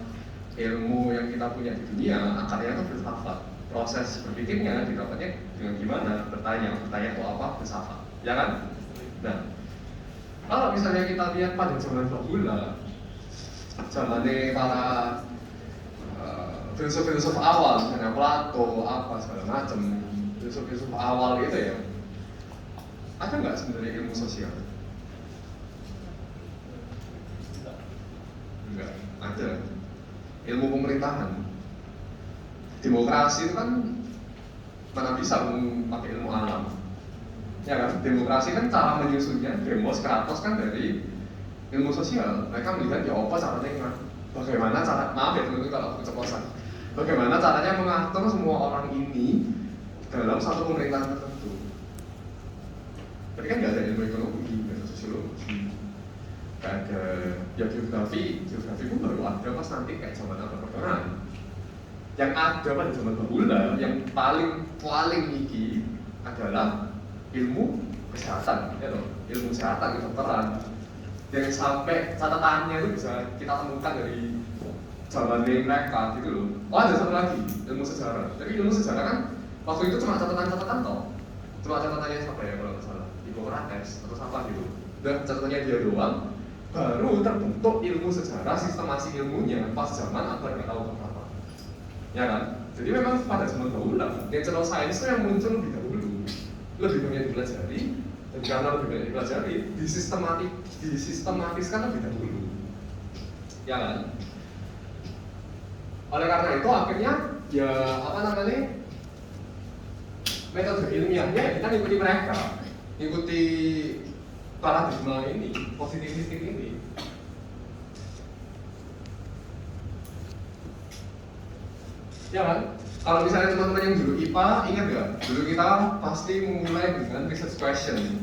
ilmu yang kita punya di dunia akarnya itu filsafat. Proses berpikirnya didapatnya dengan gimana? Bertanya itu apa? Filsafat. Ya kan? Nah, kalau misalnya kita lihat pada zaman bahula, zamannya para filsuf-filsuf awal, misalnya Plato, apa segala macam, filsuf-filsuf awal itu ya, ada nggak sebenarnya ilmu sosial? Enggak, ada. Ilmu pemerintahan, demokrasi itu kan mana bisa pakai ilmu alam, ya kan? Demokrasi kan cara menyusunnya, demos, kratos kan dari ilmu sosial. Mereka melihat ya apa caranya, bagaimana cara, maaf ya teman-teman kalau aku keceplosan, bagaimana caranya mengatur semua orang ini dalam satu pemerintahan tertentu. Tapi kan nggak ada ilmu ekonomi, nggak ada sosiologi, nggak ada ya geografi pun baru ada pas nanti kayak zaman abad pertengahan. Yang ada pada zaman bahula, yang paling iki adalah ilmu kesehatan, ya loh, ilmu kesehatan kedokteran. Yang sampai catatannya itu bisa kita temukan dari zaman mereka gitu loh. Oh ada satu lagi, ilmu sejarah. Tapi ilmu sejarah kan waktu itu cuma catatan-catatan toh. Cuma catatannya siapa ya kalau nggak salah, Hippocrates atau siapa gitu. Dan catatannya dia doang. Baru terbentuk ilmu sejarah, sistemasi ilmunya pas zaman abad nggak tahu berapa. Ya kan? Jadi memang pada zaman bahula, natural science itu yang muncul lebih dahulu, lebih banyak dipelajari. Dan karena lebih banyak dipelajari, disistematiskan lebih dahulu, ya kan? Oleh karena itu akhirnya ya apa namanya, metode ilmiahnya kita ngikuti mereka, ngikuti paradigma ini, positivistik ini. Ya kan? Kalau misalnya teman-teman yang dulu IPA, ingat nggak? Dulu kita pasti memulai dengan research question,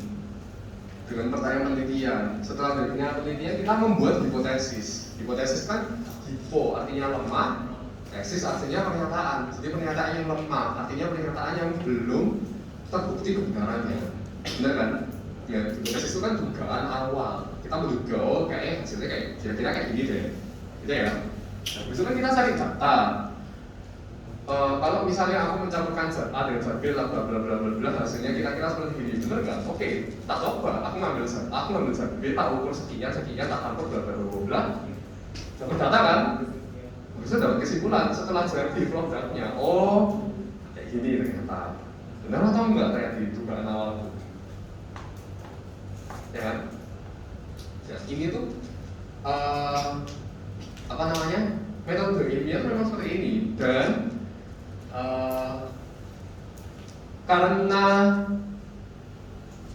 dengan pertanyaan penelitian. Setelah berikutnya penelitian, kita membuat hipotesis. Hipotesis kan hipo artinya lemah, tesis artinya pernyataan. Jadi pernyataan yang lemah artinya pernyataan yang belum terbukti kebenarannya. Benar kan? Ya, hipotesis itu kan dugaan awal. Kita menduga, oh kayak hasilnya kayak kira-kira kayak gini deh, gitu ya. Nah, besok kan kita cari data. Kalau misalnya aku mencampurkan zat A dengan zat B, bla bla bla bla bla, hasilnya kira-kira seperti ini, benar nggak? Oke, tak coba. Aku ngambil zat A, aku ngambil zat B, tak ukur sekian, tak campur bla bla bla bla. Dapat data kan? Bisa dapat kesimpulan setelah jadi produknya. Oh, kayak gini ternyata. Benar atau enggak kayak di dugaan awal itu? Ya kan? Ya, ini tuh apa namanya? Metode ilmiah memang seperti ini dan karena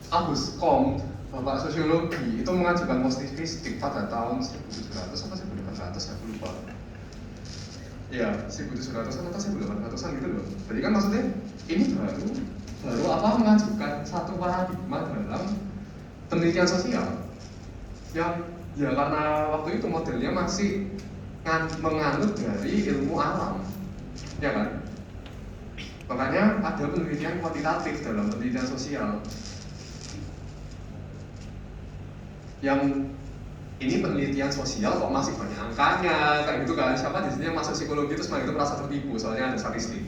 Auguste Comte, bapak sosiologi, itu mengajukan positivistik pada tahun 1700 atau 1800, saya lupa. Ya, 1700-an atau 1800-an gitu loh. Jadi kan maksudnya ini baru apa mengajukan satu paradigma dalam penelitian sosial. yang ya karena waktu itu modelnya masih menganut dari ilmu alam, ya kan? Makanya ada penelitian kuantitatif dalam penelitian sosial yang ini penelitian sosial kok masih banyak angkanya kayak gitu kan. Siapa di sini yang masuk psikologi terus malah itu merasa tertipu soalnya ada statistik,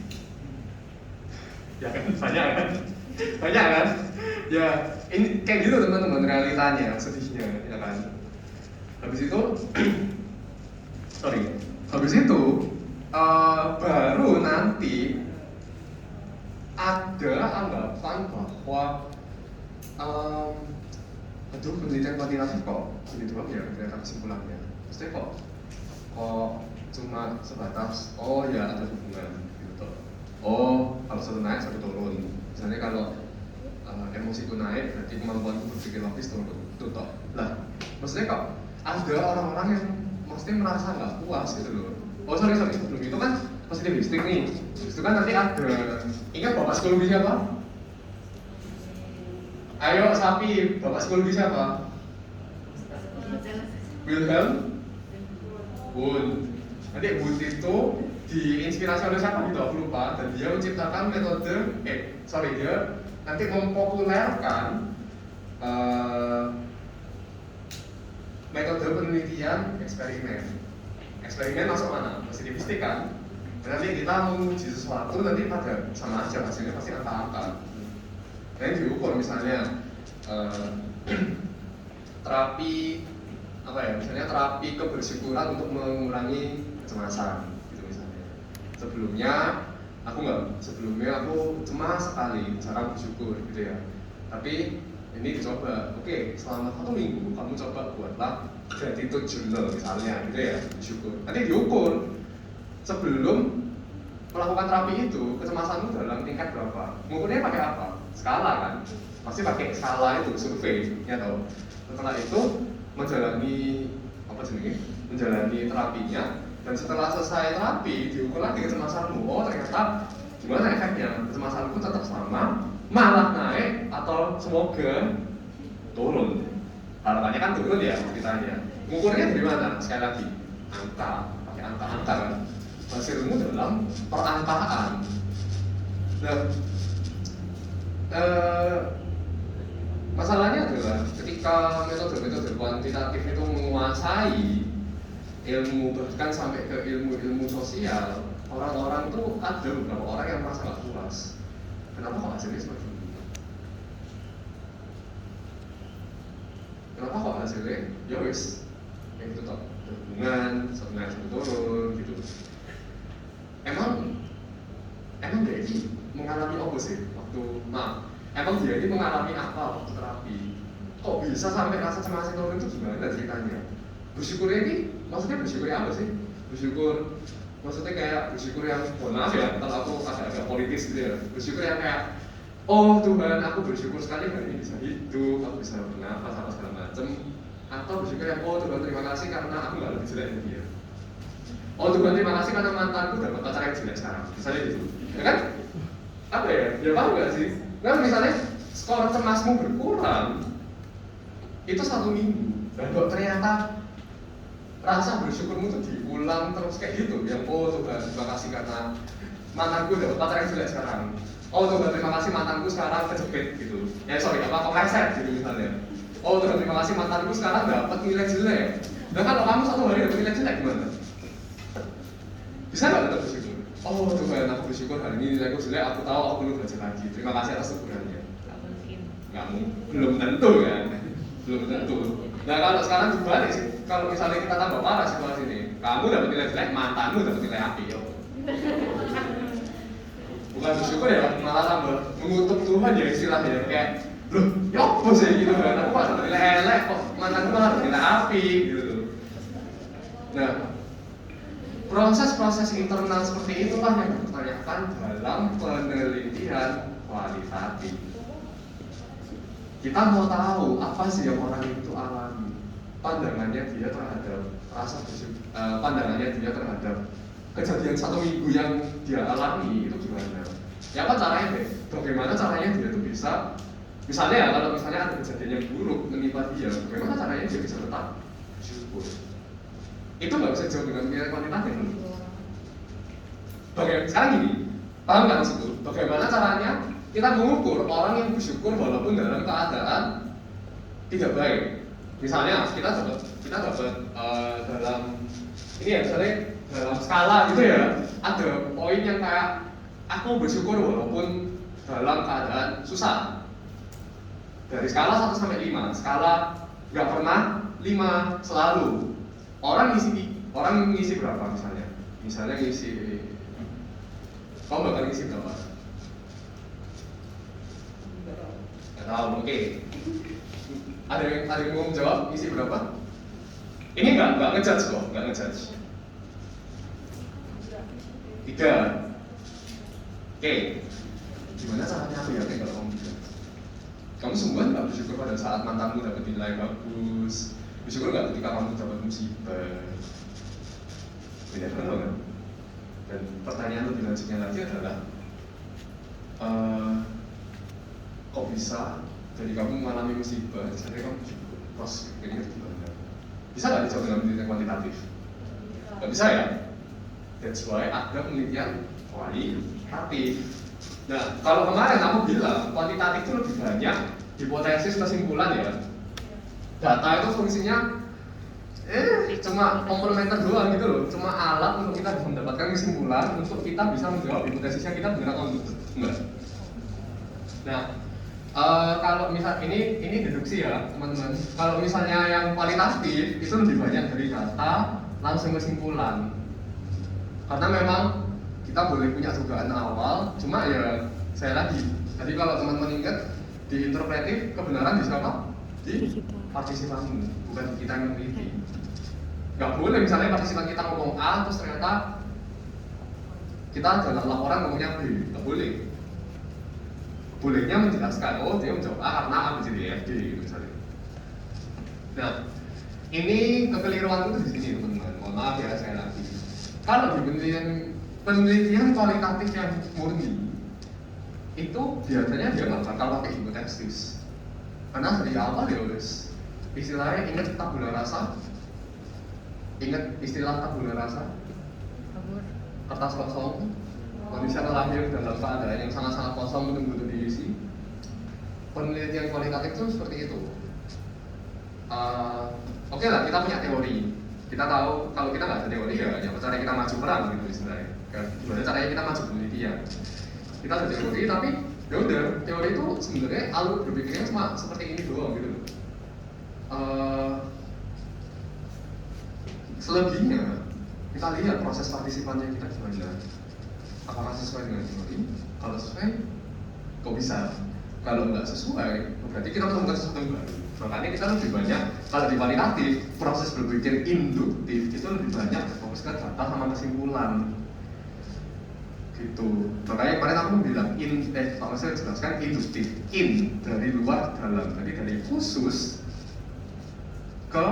ya kan? Banyak kan ya, ini kayak gitu teman-teman realitanya, sedihnya, ya kan? Habis itu baru nanti ada anggapan bahwa aduh, penelitian kuantitatif kok gini doang ya ternyata kesimpulannya. Maksudnya kok cuma sebatas oh ya ada hubungan gitu. Oh kalau satu naik satu turun. Misalnya kalau emosiku naik berarti kemampuanku berpikir logis turun itu toh. Lah maksudnya kok ada orang-orang yang maksudnya merasa nggak puas gitu loh. Oh sorry sebelum itu kan positivistik nih. Itu kan nanti ada, ingat bapak psikologi siapa? Ayo sapi, bapak psikologi siapa? Wilhelm Wundt. Nanti Wundt itu diinspirasi oleh siapa gitu, aku lupa. Dan dia menciptakan metode, dia nanti mempopulerkan metode penelitian eksperimen. Eksperimen masuk mana? Positivistik kan? Nanti kita menguji sesuatu nanti pada sama aja hasilnya pasti angka-angka. Dan diukur misalnya terapi apa ya? Misalnya terapi kebersyukuran untuk mengurangi kecemasan gitu misalnya. Sebelumnya aku cemas sekali, jarang bersyukur gitu ya. Tapi ini dicoba, oke, selama 1 minggu kamu coba buatlah gratitude journal misalnya gitu ya, bersyukur. Nanti diukur sebelum melakukan terapi itu kecemasanmu dalam tingkat berapa? Mengukurnya pakai apa? Skala kan? Pasti pakai skala itu, survei, ya tau. Setelah itu menjalani terapinya, dan setelah selesai terapi diukur lagi kecemasanmu. Oh ternyata gimana efeknya? Kecemasanku tetap sama, malah naik atau semoga turun. Harapannya kan turun ya ceritanya. Mengukurnya dari mana? Sekali lagi, angka, pakai angka-angka kan. Hasilmu dalam perangkaan. Nah, masalahnya adalah ketika metode-metode kuantitatif itu menguasai ilmu, bahkan sampai ke ilmu sosial, orang-orang tuh ada beberapa orang yang merasa nggak puas. Kenapa kok hasilnya seperti ini? Kenapa kok hasilnya ya wis kayak gitu toh, hubungan satu naik satu turun gitu. Emang dia ini mengalami apa sih waktu emang dia ini mengalami apa waktu terapi? Kok bisa sampai rasa cemas turun itu gimana ceritanya? Bersyukur ini maksudnya bersyukur apa sih? Bersyukur maksudnya kayak bersyukur yang maaf ya, kalau aku agak politis gitu ya. Bersyukur yang kayak oh Tuhan, aku bersyukur sekali hari ini bisa hidup, aku bisa bernafas apa segala macem. Atau bersyukur yang oh Tuhan terima kasih karena aku nggak lebih jelek dari dia. Oh Tuhan terima kasih karena mantanku dapat pacar yang jelek sekarang. Misalnya gitu, ya kan? Apa ya? Ya paham nggak sih? Nah misalnya skor cemasmu berkurang itu 1 minggu, dan kok ternyata rasa bersyukurmu tuh diulang terus kayak gitu. Yang oh Tuhan terima kasih karena mantanku dapat pacar yang jelek sekarang. Oh Tuhan terima kasih mantanku sekarang kejepit gitu. Ya sorry apa kepleset gitu misalnya. Oh Tuhan terima kasih mantanku sekarang dapat nilai jelek. Dan kalau kamu 1 hari dapat nilai jelek gimana? Bisa nggak tetap bersyukur? Oh Tuhan, aku bersyukur hari ini nilaiku jelek, aku tahu aku perlu belajar lagi. Terima kasih atas syukurannya. Nggak mungkin. Belum tentu kan? Belum tentu. Nah kalau sekarang dibalik sih, kalau misalnya kita tambah parah situasi ini, kamu dapat nilai jelek, mantanmu dapat nilai api, yo. Bukan bersyukur ya, malah tambah mengutuk Tuhan ya istilahnya kayak, loh, ya apa sih gitu kan? Aku kok dapat nilai elek, kok mantanku malah dapat nilai api, gitu. Nah, proses-proses internal seperti itulah yang ditanyakan dalam penelitian kualitatif. Kita mau tahu apa sih yang orang itu alami, pandangannya dia terhadap pandangannya dia terhadap kejadian 1 minggu yang dia alami itu gimana? Ya apa caranya deh? Bagaimana caranya dia itu bisa Misalnya ya, kalau misalnya ada kejadian yang buruk menimpa dia, bagaimana caranya dia bisa tetap bersyukur? Itu nggak bisa jauh dengan nilai kuantitatif. Bagaimana sekarang gini, paham nggak maksudku? Bagaimana caranya kita mengukur orang yang bersyukur walaupun dalam keadaan tidak baik? Misalnya kita dapat dalam ini ya, misalnya dalam skala gitu ya, ada poin yang kayak aku bersyukur walaupun dalam keadaan susah. Dari skala 1 sampai 5, skala nggak pernah 5 selalu. Orang ngisi berapa misalnya? Misalnya ngisi, kamu bakal ngisi berapa? Nggak tahu, oke. Ada yang mau jawab ngisi berapa? Ini nggak ngejudge kok, nggak ngejudge. 3. Oke. Gimana caranya aku yakin kalau kamu bisa? Kamu sungguhan nggak bersyukur pada saat mantanmu dapat nilai bagus? Bersyukur nggak ketika kamu dapat musibah? Beda kan? Dan pertanyaan lebih lanjutnya lagi adalah, kok bisa dari kamu mengalami musibah, jadi kamu bersyukur? Proses pikirnya gimana? Bisa nggak dijawab dengan penelitian kuantitatif? Nggak bisa ya? That's why ada penelitian kualitatif. Nah, kalau kemarin aku bilang kuantitatif itu lebih banyak hipotesis kesimpulan ya. Data itu fungsinya cuma komplementer doang gitu loh, cuma alat untuk kita bisa mendapatkan kesimpulan untuk kita bisa menjawab hipotesisnya kita benar atau enggak. Nah, kalau misal ini deduksi ya teman-teman. Kalau misalnya yang kualitatif itu lebih banyak dari data langsung kesimpulan. Karena memang kita boleh punya dugaan awal, cuma ya saya lagi. Jadi kalau teman-teman ingat di interpretif kebenaran di siapa? Di partisipan, bukan di kita yang meneliti. Gak boleh misalnya partisipan kita ngomong A terus ternyata kita dalam laporan ngomongnya B, gak boleh. Bolehnya menjelaskan, oh dia menjawab A karena A, B, C, D, E, F, G gitu misalnya. Nah, ini kekeliruan itu di sini teman-teman. Mohon maaf ya saya lagi. Kalau di penelitian kualitatif yang murni itu biasanya dia nggak bakal pakai hipotesis, karena dari awal dia udah istilahnya ingat tabula rasa, ingat istilah tabula rasa, kertas kosong, manusia terlahir dalam keadaan yang sangat-sangat kosong menunggu untuk diisi. Penelitian kualitatif itu seperti itu. Oke lah, kita punya teori. Kita tahu kalau kita nggak ada teori ya, cara kita maju perang gitu istilahnya. Gimana caranya kita maju penelitian? Kita ada teori, tapi ya udah teori itu sebenarnya alur berpikirnya cuma seperti ini doang gitu. Selebihnya kita lihat proses partisipannya kita gimana. Apakah sesuai dengan teori? Kalau sesuai, kok bisa? Kalau nggak sesuai, berarti kita menemukan sesuatu yang baru. Makanya kita lebih banyak, kalau di kualitatif, proses berpikir induktif itu lebih banyak fokuskan data sama kesimpulan gitu. Makanya kemarin aku bilang, kalau saya jelaskan induktif, dari luar dalam, jadi dari khusus ke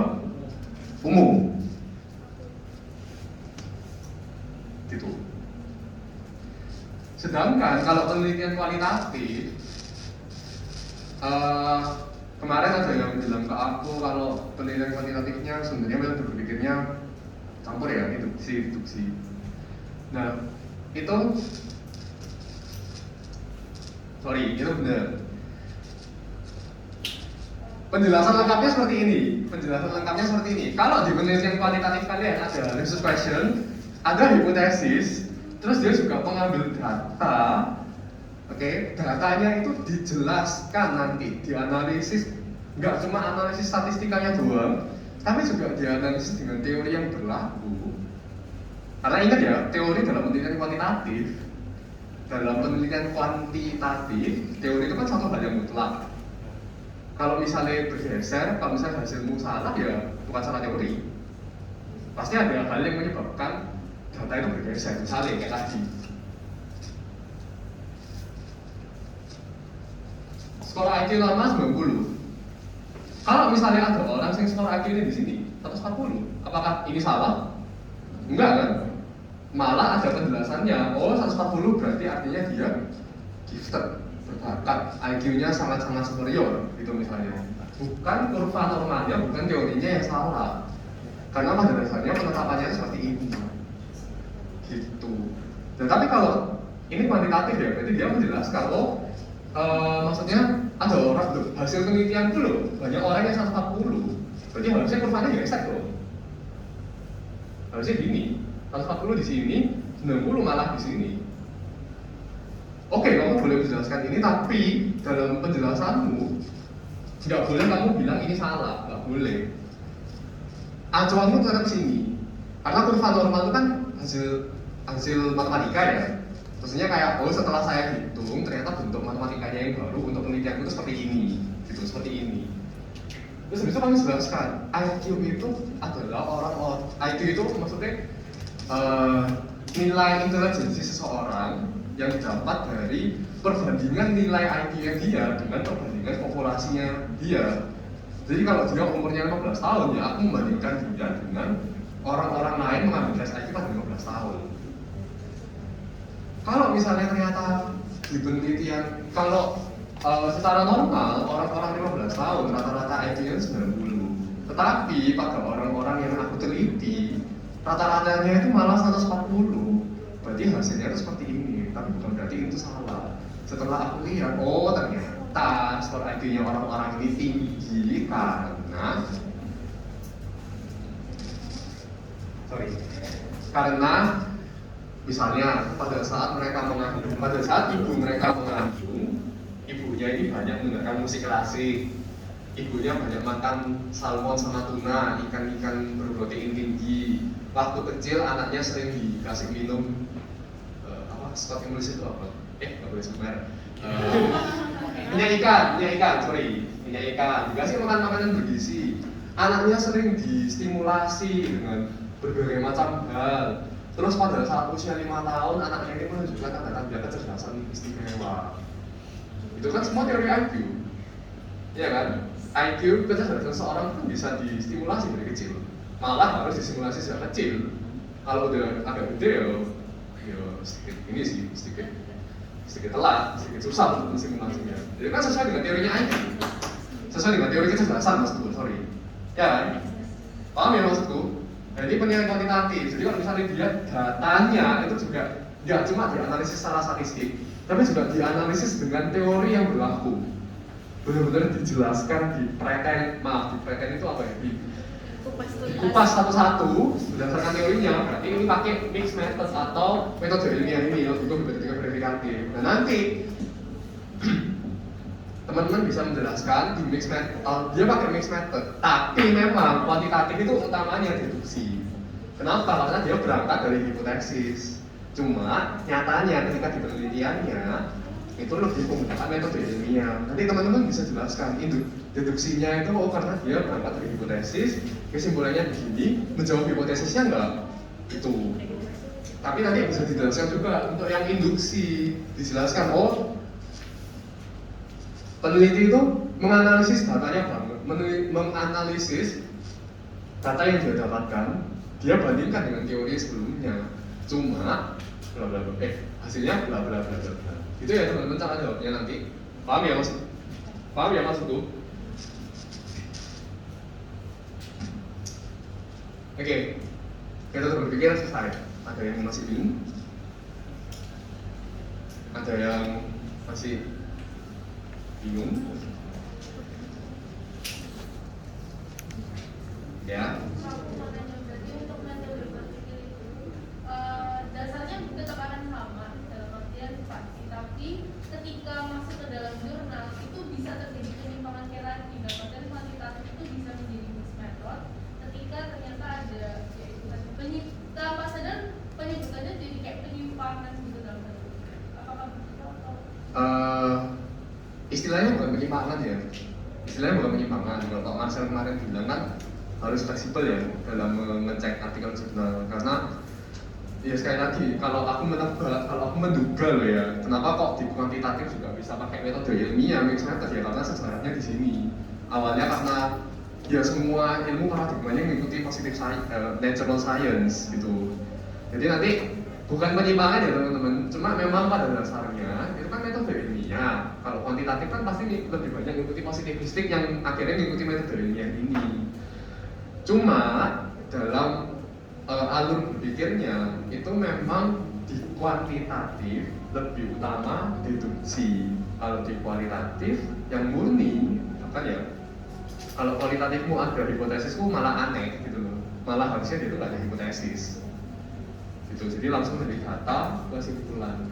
umum gitu. Sedangkan kalau penelitian kualitatif, kemarin ada yang bilang ke aku kalau penelitian kuantitatifnya sebenarnya metode berpikirnya campur ya, induksi. Nah, itu benar. Penjelasan lengkapnya seperti ini. Kalau di penelitian kuantitatif kalian ada research question, ada hipotesis, terus dia juga pengambil data. Oke, datanya itu dijelaskan nanti, dianalisis, nggak cuma analisis statistikanya doang, tapi juga dianalisis dengan teori yang berlaku. Karena ingat ya, teori dalam penelitian kuantitatif, teori itu kan satu hal yang mutlak. Kalau misalnya bergeser, kalau misalnya hasilmu salah ya bukan salah teori. Pasti ada hal yang menyebabkan data itu bergeser, misalnya kayak tadi. Skor IQ lama 90. Kalau misalnya ada orang yang skor IQ-nya di sini 140, apakah ini salah? Enggak kan? Malah ada penjelasannya. Oh, 140 berarti artinya dia gifted, berbakat, IQ-nya sangat-sangat superior gitu misalnya. Bukan kurva normalnya, bukan teorinya yang salah. Karena pada dasarnya penetapannya seperti ini. Gitu. Dan tapi kalau ini kuantitatif ya, berarti dia menjelaskan maksudnya ada orang loh, hasil penelitian itu loh, banyak orang yang 140, berarti harusnya kurvanya ya exact loh. Harusnya gini, 140 di sini, 90 malah di sini. Oke, kamu boleh menjelaskan ini, tapi dalam penjelasanmu nggak boleh kamu bilang ini salah, nggak boleh. Acuanmu tetap sini, karena kurva normal itu kan hasil matematika ya. Maksudnya kayak, oh setelah saya hitung ternyata bentuk matematikanya yang baru untuk penelitian itu seperti ini, gitu, seperti ini. Terus habis itu kami jelaskan, IQ itu adalah orang-orang, IQ itu maksudnya nilai intelijensi seseorang yang dapat dari perbandingan nilai IQ-nya dia dengan perbandingan populasinya dia. Jadi kalau dia umurnya 15 tahun, ya aku membandingkan dia dengan orang-orang lain mengambil tes IQ pada 15 tahun. Kalau misalnya ternyata di penelitian, kalau secara normal orang-orang 15 tahun rata-rata IQ-nya 90. Tetapi pada orang-orang yang aku teliti, rata-ratanya itu malah 140. Berarti hasilnya itu seperti ini, tapi bukan berarti itu salah. Setelah aku lihat, oh ternyata skor IQ-nya orang-orang ini tinggi karena misalnya pada saat ibu mereka mengandung, ibunya ini banyak mendengarkan musik klasik, ibunya banyak makan salmon sama tuna, ikan-ikan berprotein tinggi. Waktu kecil anaknya sering dikasih minum Scott English itu apa? Nggak boleh sebut merek. Minyak ikan, dikasih makanan bergizi. Anaknya sering distimulasi dengan berbagai macam hal. Terus pada saat usia 5 tahun, anaknya ini menunjukkan tanda-tanda kecerdasan istimewa. Itu kan semua teori IQ, ya kan? IQ kecerdasan seorang itu bisa distimulasi dari kecil. Malah harus distimulasi sejak kecil. Kalau udah agak gede ya sedikit telat, sedikit susah untuk menstimulasinya. Jadi kan sesuai dengan teorinya IQ, sesuai dengan teori kecerdasan maksudku, sorry. Ya kan? Paham ya maksudku? Jadi penilaian kuantitatif. Jadi kalau misalnya dia datanya itu juga nggak cuma dianalisis secara statistik, tapi juga dianalisis dengan teori yang berlaku. Benar-benar dijelaskan, dipreten itu apa ya? Dikupas satu-satu berdasarkan teorinya. Berarti ini pakai mixed method atau metode ilmiah ini untuk metode verifikatif. Dan nanti teman-teman bisa menjelaskan di mixed method, dia pakai mixed method, tapi memang kuantitatif itu utamanya deduksi. Kenapa? Karena dia berangkat dari hipotesis. Cuma nyatanya ketika di penelitiannya itu lebih menggunakan metode ilmiah. Nanti teman-teman bisa jelaskan deduksinya itu karena dia berangkat dari hipotesis, kesimpulannya begini, menjawab hipotesisnya enggak itu. Tapi nanti bisa dijelaskan juga untuk yang induksi, dijelaskan peneliti itu menganalisis datanya menganalisis data yang dia dapatkan, dia bandingkan dengan teori sebelumnya. Cuma hasilnya bla bla bla bla. Itu ya teman-teman cara jawabnya nanti. Paham ya maksudku? Oke, kita berpikir selesai. Ada yang masih bingung? Ada yang masih bingung? Ya. Berarti untuk metode berpikir itu dasarnya tetap akan sama dalam artian pasti, tapi ketika masuk ke dalam jurnal itu bisa terjadi penyimpangan hierarki. Dalam artian kuantitatif itu bisa menjadi mixed method ketika ternyata ada tanpa sadar penyebutannya jadi kayak penyimpangan gitu dalam metode. Apakah begitu atau? Istilahnya bukan penyimpangan ya. Istilahnya bukan penyimpangan. Kalau Pak Marcel kemarin bilang kan harus fleksibel ya dalam mengecek artikel jurnal, karena ya sekali lagi kalau aku menduga loh ya, kenapa kok di kuantitatif juga bisa pakai metode ilmiah mixed method ya, karena sejarahnya di sini. Awalnya karena ya semua ilmu paradigmanya mengikuti positive science, natural science gitu. Jadi nanti bukan penyimpangan ya teman-teman, cuma memang pada dasarnya itu kan metode ilmiah. Kalau kuantitatif kan pasti lebih banyak mengikuti positivistik yang akhirnya mengikuti metode ilmiah ini. Cuma dalam alur berpikirnya itu memang di kuantitatif lebih utama deduksi. Kalau di kualitatif yang murni, kan ya. Kalau kualitatifmu ada, hipotesisku malah aneh gitu loh. Malah harusnya dia itu nggak ada hipotesis. Gitu. Jadi langsung dari data ke kesimpulan.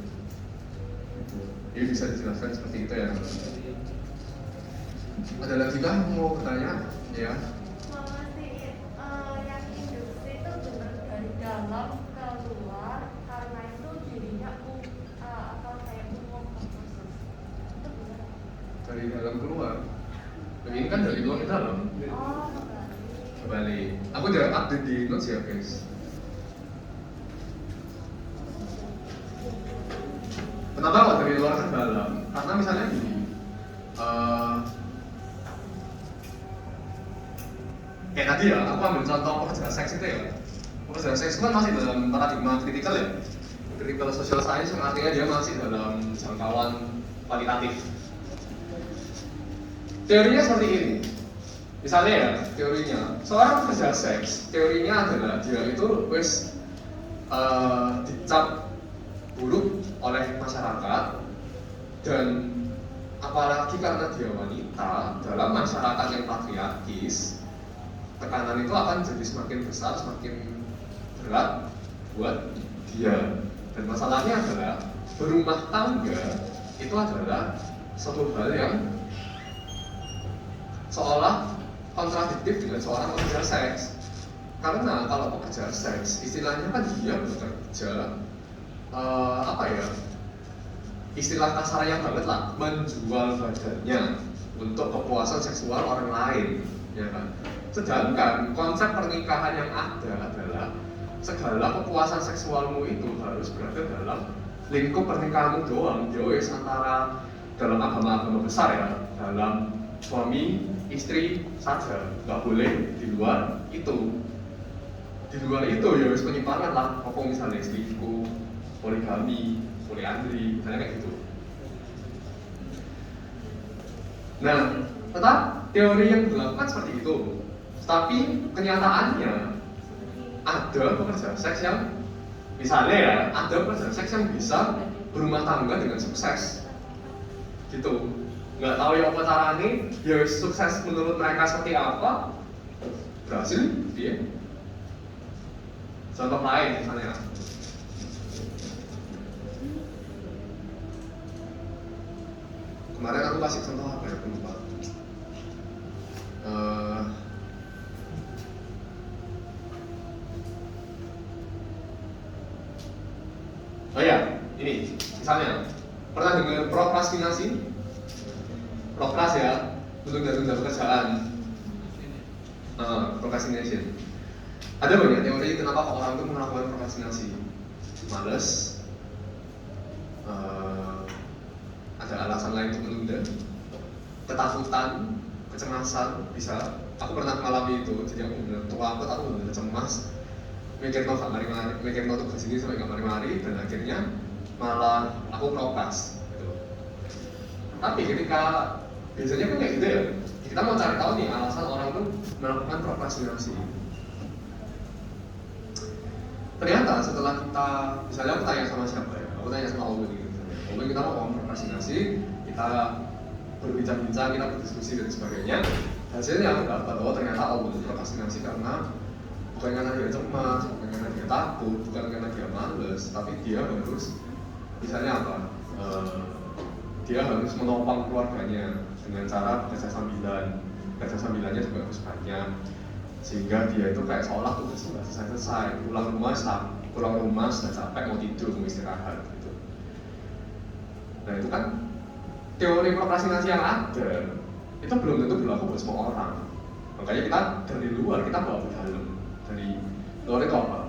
Gitu. Jadi bisa dijelaskan seperti itu ya. Ada lagi kah mau bertanya? Ya. Yang induksi itu benar dari dalam keluar karena itu dirinya atau kayak umum khusus itu benar. Dari dalam keluar. Nah, ini kan dari luar ke dalam. Oh, Kembali. Aku udah update di notes ya guys. Kenapa kok dari luar ke dalam? Karena misalnya gini, kayak tadi ya, aku ambil contoh pekerjaan seks itu ya. Pekerjaan seks itu kan masih dalam paradigma kritikal ya, critical social science yang artinya dia masih dalam jangkauan kualitatif. Teorinya seperti ini. Misalnya ya, teorinya seorang pekerja seks, teorinya adalah dia itu wis dicap buruk oleh masyarakat, dan apalagi karena dia wanita dalam masyarakat yang patriarkis, tekanan itu akan jadi semakin besar, semakin berat buat dia. Dan masalahnya adalah berumah tangga itu adalah suatu hal yang seolah kontradiktif dengan seorang pekerja seks. Karena kalau pekerja seks, istilahnya kan dia bekerja istilah kasarnya banget lah, menjual badannya untuk kepuasan seksual orang lain, ya kan? Sedangkan konsep pernikahan yang ada adalah segala kepuasan seksualmu itu harus berada dalam lingkup pernikahanmu doang, jois antara dalam agama-agama besar ya, dalam suami istri saja, nggak boleh di luar itu. Di luar itu ya wis penyimpangan lah, apa misalnya selingkuh, poligami, poliandri, misalnya kayak gitu. Nah, tetap teori yang dilakukan seperti itu, tapi kenyataannya ada pekerja seks yang, misalnya ya, ada pekerja seks yang bisa berumah tangga dengan sukses, gitu. Nggak tahu ya apa caranya, ya sukses menurut mereka seperti apa, berhasil, dia. Contoh lain misalnya. Kemarin aku kasih contoh apa ya, aku lupa. Oh ya, ini misalnya pernah dengar prokrastinasi? Prokras ya, tunda-tunda pekerjaan. Procrastination. Ada banyak teori kenapa orang itu melakukan prokrastinasi. Males, ada alasan lain untuk menunda, ketakutan, kecemasan, bisa. Aku pernah mengalami itu, jadi aku benar tua aku benar cemas, mikir no gak mari-mari, mikir no tugas ini sampai gak mari-mari, dan akhirnya malah aku prokrast gitu. Tapi ketika biasanya kan kayak gitu ya, kita mau cari tahu nih alasan orang itu melakukan prokrastinasi. Ternyata setelah kita, misalnya aku tanya sama siapa ya, aku tanya sama Owen gitu. Owen, kita mau ngomong prokrastinasi, kita berbincang-bincang, kita berdiskusi dan sebagainya. Hasilnya aku dapat bahwa ternyata Owen prokrastinasi karena bukan karena dia cemas, bukan karena dia takut, bukan karena dia males, tapi dia harus, misalnya apa? Dia harus menopang keluarganya dengan cara bekerja sambilan. Bekerja sambilannya juga harus banyak, sehingga dia itu kayak seolah tugasnya nggak selesai. Pulang rumah sudah capek, mau tidur, mau istirahat gitu. Nah itu kan teori prokrastinasi yang ada, itu belum tentu berlaku buat semua orang. Makanya kita dari luar kita bawa ke dalam. Dari luar itu apa?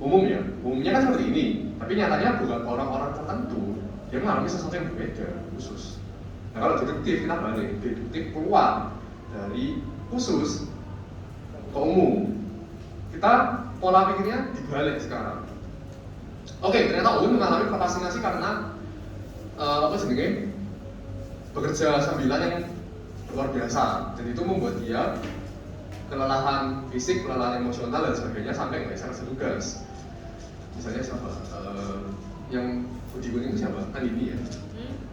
Umumnya kan seperti ini. Tapi nyatanya bukan orang-orang tertentu yang mengalami sesuatu yang berbeda, khusus. Nah kalau deduktif kita balik, deduktif keluar dari khusus ke umum. Kita pola pikirnya dibalik sekarang. Oke, ternyata Owen mengalami prokrastinasi karena apa sebenarnya bekerja sambilan yang luar biasa, dan itu membuat dia kelelahan fisik, kelelahan emosional dan sebagainya sampai nggak bisa ngasih tugas. Misalnya siapa? Yang Budi Kuning itu siapa? Andini ya?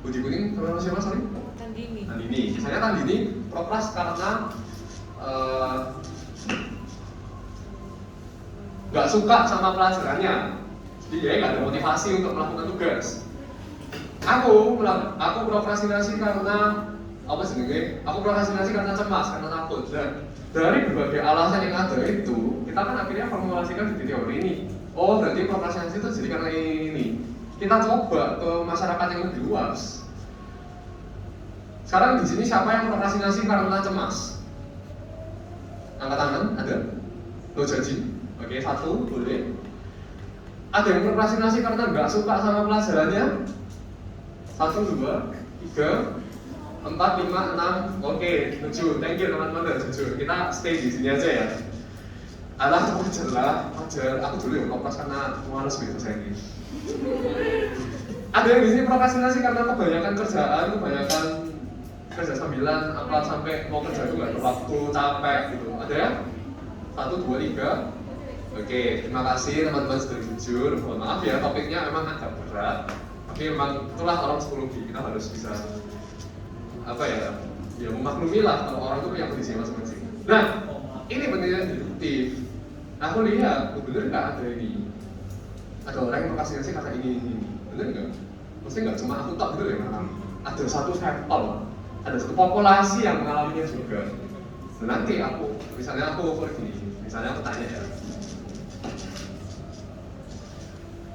Budi Kuning sama siapa, sorry? Andini. Andini. Misalnya Andini prokras karena nggak suka sama pelajarannya, jadi dia nggak ada motivasi untuk melakukan tugas. Aku prokrastinasi karena apa sebenarnya? Aku prokrastinasi karena cemas, karena takut. Dan dari berbagai alasan yang ada itu, kita kan akhirnya formulasikan di teori ini. Oh, berarti prokrastinasi itu jadi karena ini. Kita coba ke masyarakat yang lebih luas. Sekarang di sini siapa yang prokrastinasi karena cemas? Angkat tangan, ada? No judging. Oke, 1, boleh. Ada yang prokrastinasi karena nggak suka sama pelajarannya? 1, 2, 3, 4, 5, 6. Oke, 7. Thank you teman-teman udah jujur. Kita stay di sini aja ya. Alah, wajar. Aku dulu yang prokras karena malas gitu saya ini. Ada yang di sini prokrastinasi karena kebanyakan kerjaan, kebanyakan kerja sambilan, apa sampai mau kerja itu nggak waktu, capek gitu. Ada ya? 1, 2, 3. Oke, terima kasih teman-teman sudah jujur. Mohon maaf ya, topiknya memang agak berat. Tapi memang itulah orang psikologi, kita harus bisa apa ya memaklumi lah kalau orang itu punya kondisi masing-masing. Nah, ini penelitian deduktif. Aku lihat, bener nggak ada ini? Ada orang yang prokrastinasi karena ini. Bener nggak? Maksudnya nggak cuma aku tak gitu ya, ada satu sampel, ada satu populasi yang mengalaminya juga. Dan nanti misalnya aku tanya ya.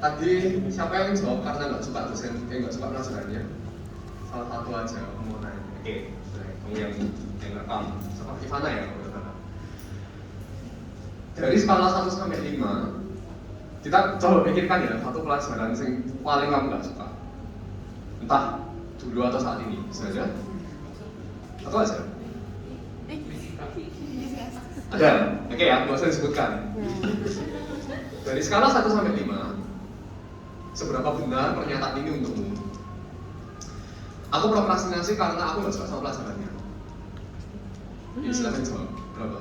Tadi siapa yang jawab karena nggak suka dosen, nggak suka pelajarannya? Salah satu aja, aku mau nanya. Oke, kamu yang rekam, seperti Ivana ya, kalau nggak salah. Dari skala 1 sampai 5, kita coba pikirkan ya satu pelajaran yang paling kamu nggak suka. Entah dulu atau saat ini, bisa aja. Atau aja. Ada, oke ya, nggak usah disebutkan. Dari skala 1 sampai 5, seberapa benar pernyataan ini untukmu? Aku prokrastinasi karena aku nggak suka sama pelajarannya. Ini silahkan jawab. Berapa?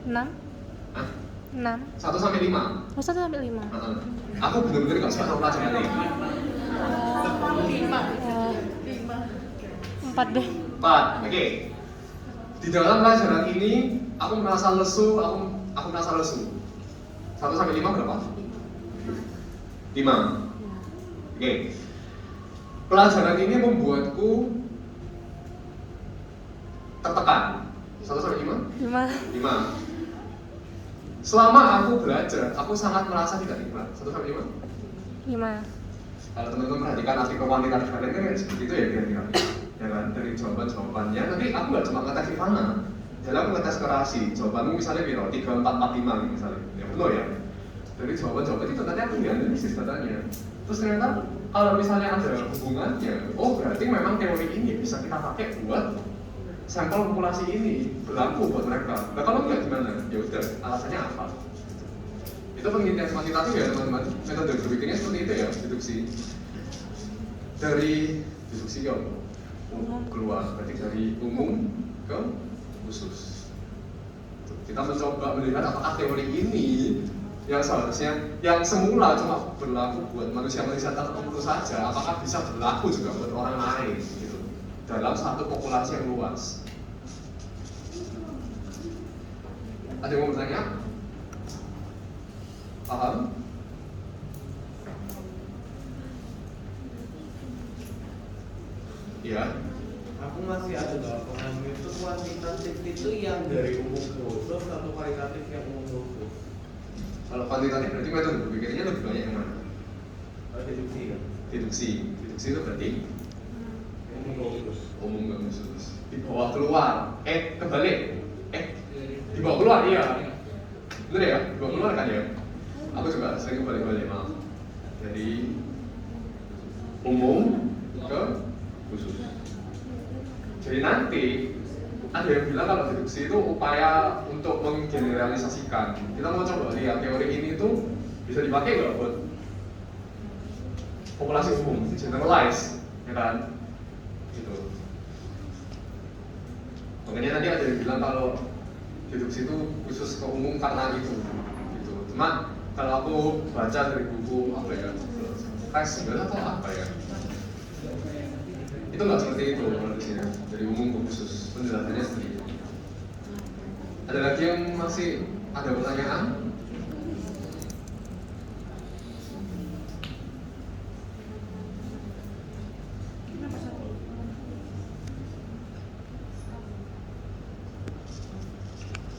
6. Hah? 6. 1 sampai 5. Oh, 1 sampai 5. Aku benar-benar nggak suka sama pelajarannya. 4 deh. 4. Oke. Di dalam pelajaran ini aku merasa lesu, aku merasa lesu. 1 sampai 5 berapa? 5. Oke. Pelajaran ini membuatku tertekan. 1 sampai 5? 5. Selama aku belajar, aku sangat merasa tidak nikmat. 1 sampai 5? 5. Kalau teman-teman perhatikan artikel kuantitatif kalian kan seperti itu ya kira-kira. Ya kan, dari jawaban-jawabannya. Nanti aku nggak cuma ngetes Ivana, jadi aku ngetes kerasi. Jawabanmu misalnya biro 3, 4, 4, 5 misalnya. Ya betul ya. Dari jawaban-jawaban itu nanti aku dianalisis datanya. Terus ternyata kalau misalnya ada hubungannya, oh berarti memang teori ini bisa kita pakai buat sampel populasi ini berlaku buat mereka. Nah kalau nggak gimana? Ya udah, alasannya apa? Itu penelitian kuantitatif ya teman-teman. Metode berpikirnya seperti itu ya, deduksi. Dari deduksi ke umum keluar, berarti dari umum ke khusus. Kita mencoba melihat apakah teori ini yang seharusnya yang semula cuma berlaku buat manusia-manusia tertentu saja, apakah bisa berlaku juga buat orang lain gitu dalam satu populasi yang luas. Ada yang mau bertanya? Paham? Iya. Aku masih ada dalam pengalaman itu kuantitatif itu yang dari umum ke khusus atau kualitatif yang umum ke khusus? Kalau kuantitatif berarti metode berpikirnya lebih banyak yang mana? Deduksi kan? Deduksi itu berarti Umum ke khusus. umum nggak khusus. Dibawa keluar, kebalik, dibawa keluar iya. Bener ya, dibawa keluar kan ya? Aku juga sering kebalik-balik maaf. Jadi umum ke khusus. Jadi nanti ada yang bilang kalau deduksi itu upaya untuk menggeneralisasikan. Kita mau coba lihat teori ini tuh bisa dipakai nggak buat populasi umum, generalize, ya kan? Gitu. Makanya nanti ada yang bilang kalau deduksi itu khusus ke umum karena itu, gitu. Cuma kalau aku baca dari buku apa ya, tes atau apa ya, itu nggak seperti itu harusnya, dari umum ke khusus, penjelasannya seperti itu. Ada lagi yang masih ada pertanyaan?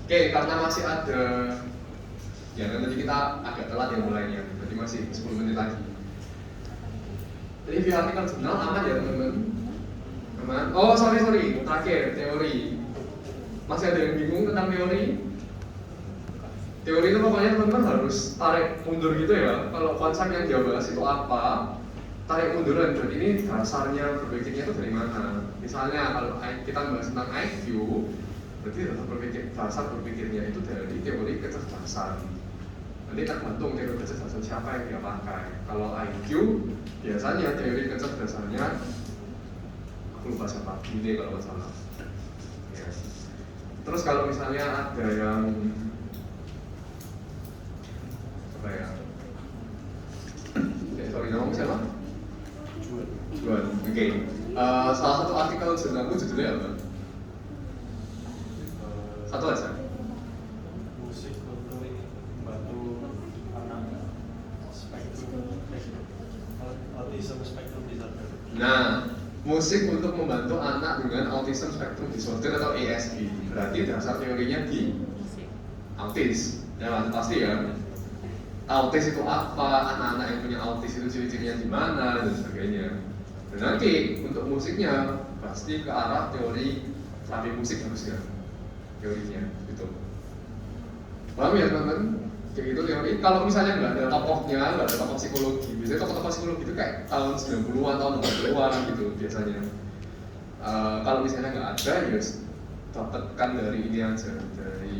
Oke, karena masih ada, ya kan tadi kita agak telat ya mulainya, jadi masih 10 menit lagi. Jadi via artikel jurnal aman ya teman-teman? Aman? Oh sorry, terakhir teori. Masih ada yang bingung tentang teori? Teori itu pokoknya teman-teman harus tarik mundur gitu ya. Kalau konsep yang dia bahas itu apa, tarik munduran. Berarti ini dasarnya berpikirnya itu dari mana? Misalnya kalau kita bahas tentang IQ, berarti dasar berpikirnya itu dari teori kecerdasan. Nanti tergantung teori kecerdasan siapa yang dia pakai. Kalau IQ, biasanya teori kecerdasannya aku lupa siapa, ini kalau nggak salah. Ya. Terus kalau misalnya ada yang apa ya? Sorry, nama siapa? Juan. Oke. Salah satu artikel jurnalku judulnya apa? Satu aja. Musik untuk membantu anak autism spektrum disorder. Nah, musik untuk membantu anak dengan autism spectrum disorder atau ASD. Berarti dasar teorinya di autis. Ya pasti ya. Autis itu apa? Anak-anak yang punya autis itu ciri-cirinya di mana dan sebagainya. Dan nanti untuk musiknya pasti ke arah teori terapi musik harusnya. Teorinya gitu. Paham ya teman-teman? Kayak gitu teori. Kalau misalnya nggak ada tokohnya, nggak ada tokoh psikologi, biasanya tokoh-tokoh psikologi itu kayak tahun 90-an, tahun 80-an gitu biasanya. Kalau misalnya nggak ada, ya dapatkan dari ini aja, dari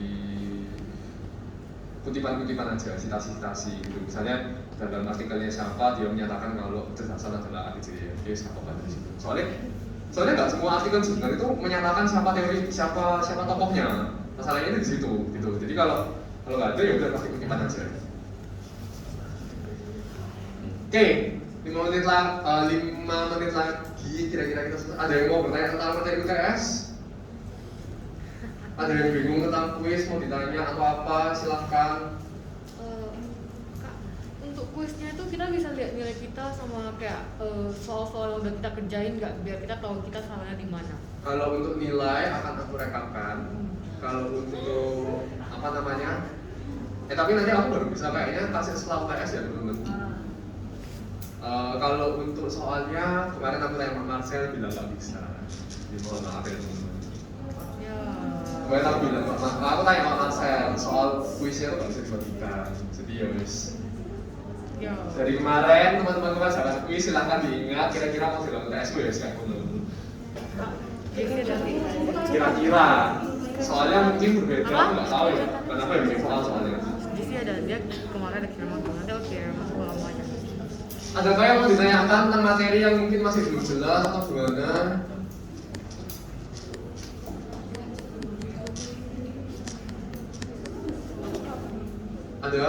kutipan-kutipan aja, citasi-citasi gitu. Misalnya dalam artikelnya siapa dia menyatakan kalau kecerdasan adalah ABCD, dia siapa dari situ. Soalnya nggak semua artikel jurnal itu menyatakan siapa teori, siapa tokohnya. Masalahnya itu di situ, gitu. Jadi kalau nggak ada ya udah pasti kutipan aja. Oke, 5 menit lagi kira-kira kita ada yang mau bertanya tentang materi UTS? Ada yang bingung tentang kuis mau ditanya atau apa? Silahkan. Kak, untuk kuisnya itu kita bisa lihat nilai kita sama kayak soal-soal yang udah kita kerjain nggak, biar kita tahu kita salahnya di mana. Kalau untuk nilai akan aku rekamkan. Kalau untuk apa namanya? Tapi nanti aku baru bisa kayaknya kasih setelah UTS ya teman-teman. Kalau untuk soalnya kemarin aku tanya Pak Marcel bilang nggak bisa. Jadi mohon maaf ya teman-teman. Ya. Kemarin aku bilang aku tanya Pak Marcel soal kuisnya itu nggak bisa dibagikan. Jadi ya wis. Ya. Dari kemarin teman-teman jangan kuis silahkan diingat kira-kira mau bilang UTS ya sekarang dulu. Kira-kira soalnya mungkin berbeda, aku nggak tahu ya kenapa ya bikin soalnya. Jadi ada dia kemarin ada kiriman nanti oke masuk ke lamanya. Adakah yang mau ditanyakan tentang materi yang mungkin masih belum jelas atau gimana? Ada?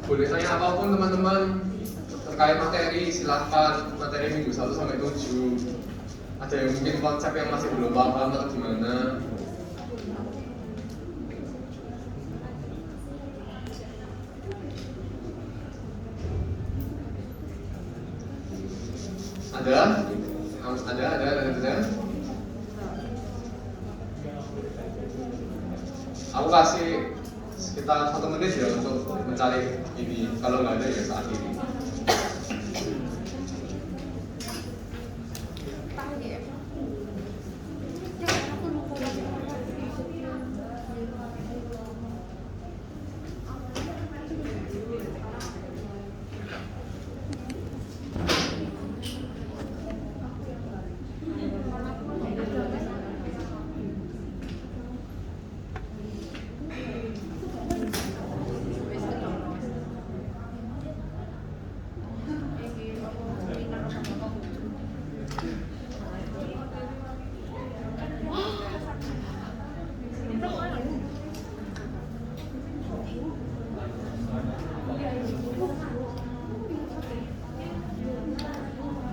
Boleh tanya apapun teman-teman terkait materi, silahkan. Materi minggu 1 sampai 7. Ada yang mungkin konsep yang masih belum paham atau gimana? Ada? Aku kasih sekitar 1 menit ya untuk mencari ini. Kalau nggak ada ya saat ini.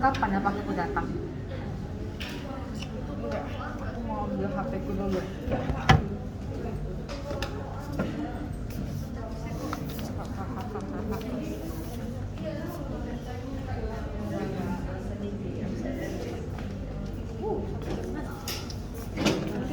kapan apakah aku datang?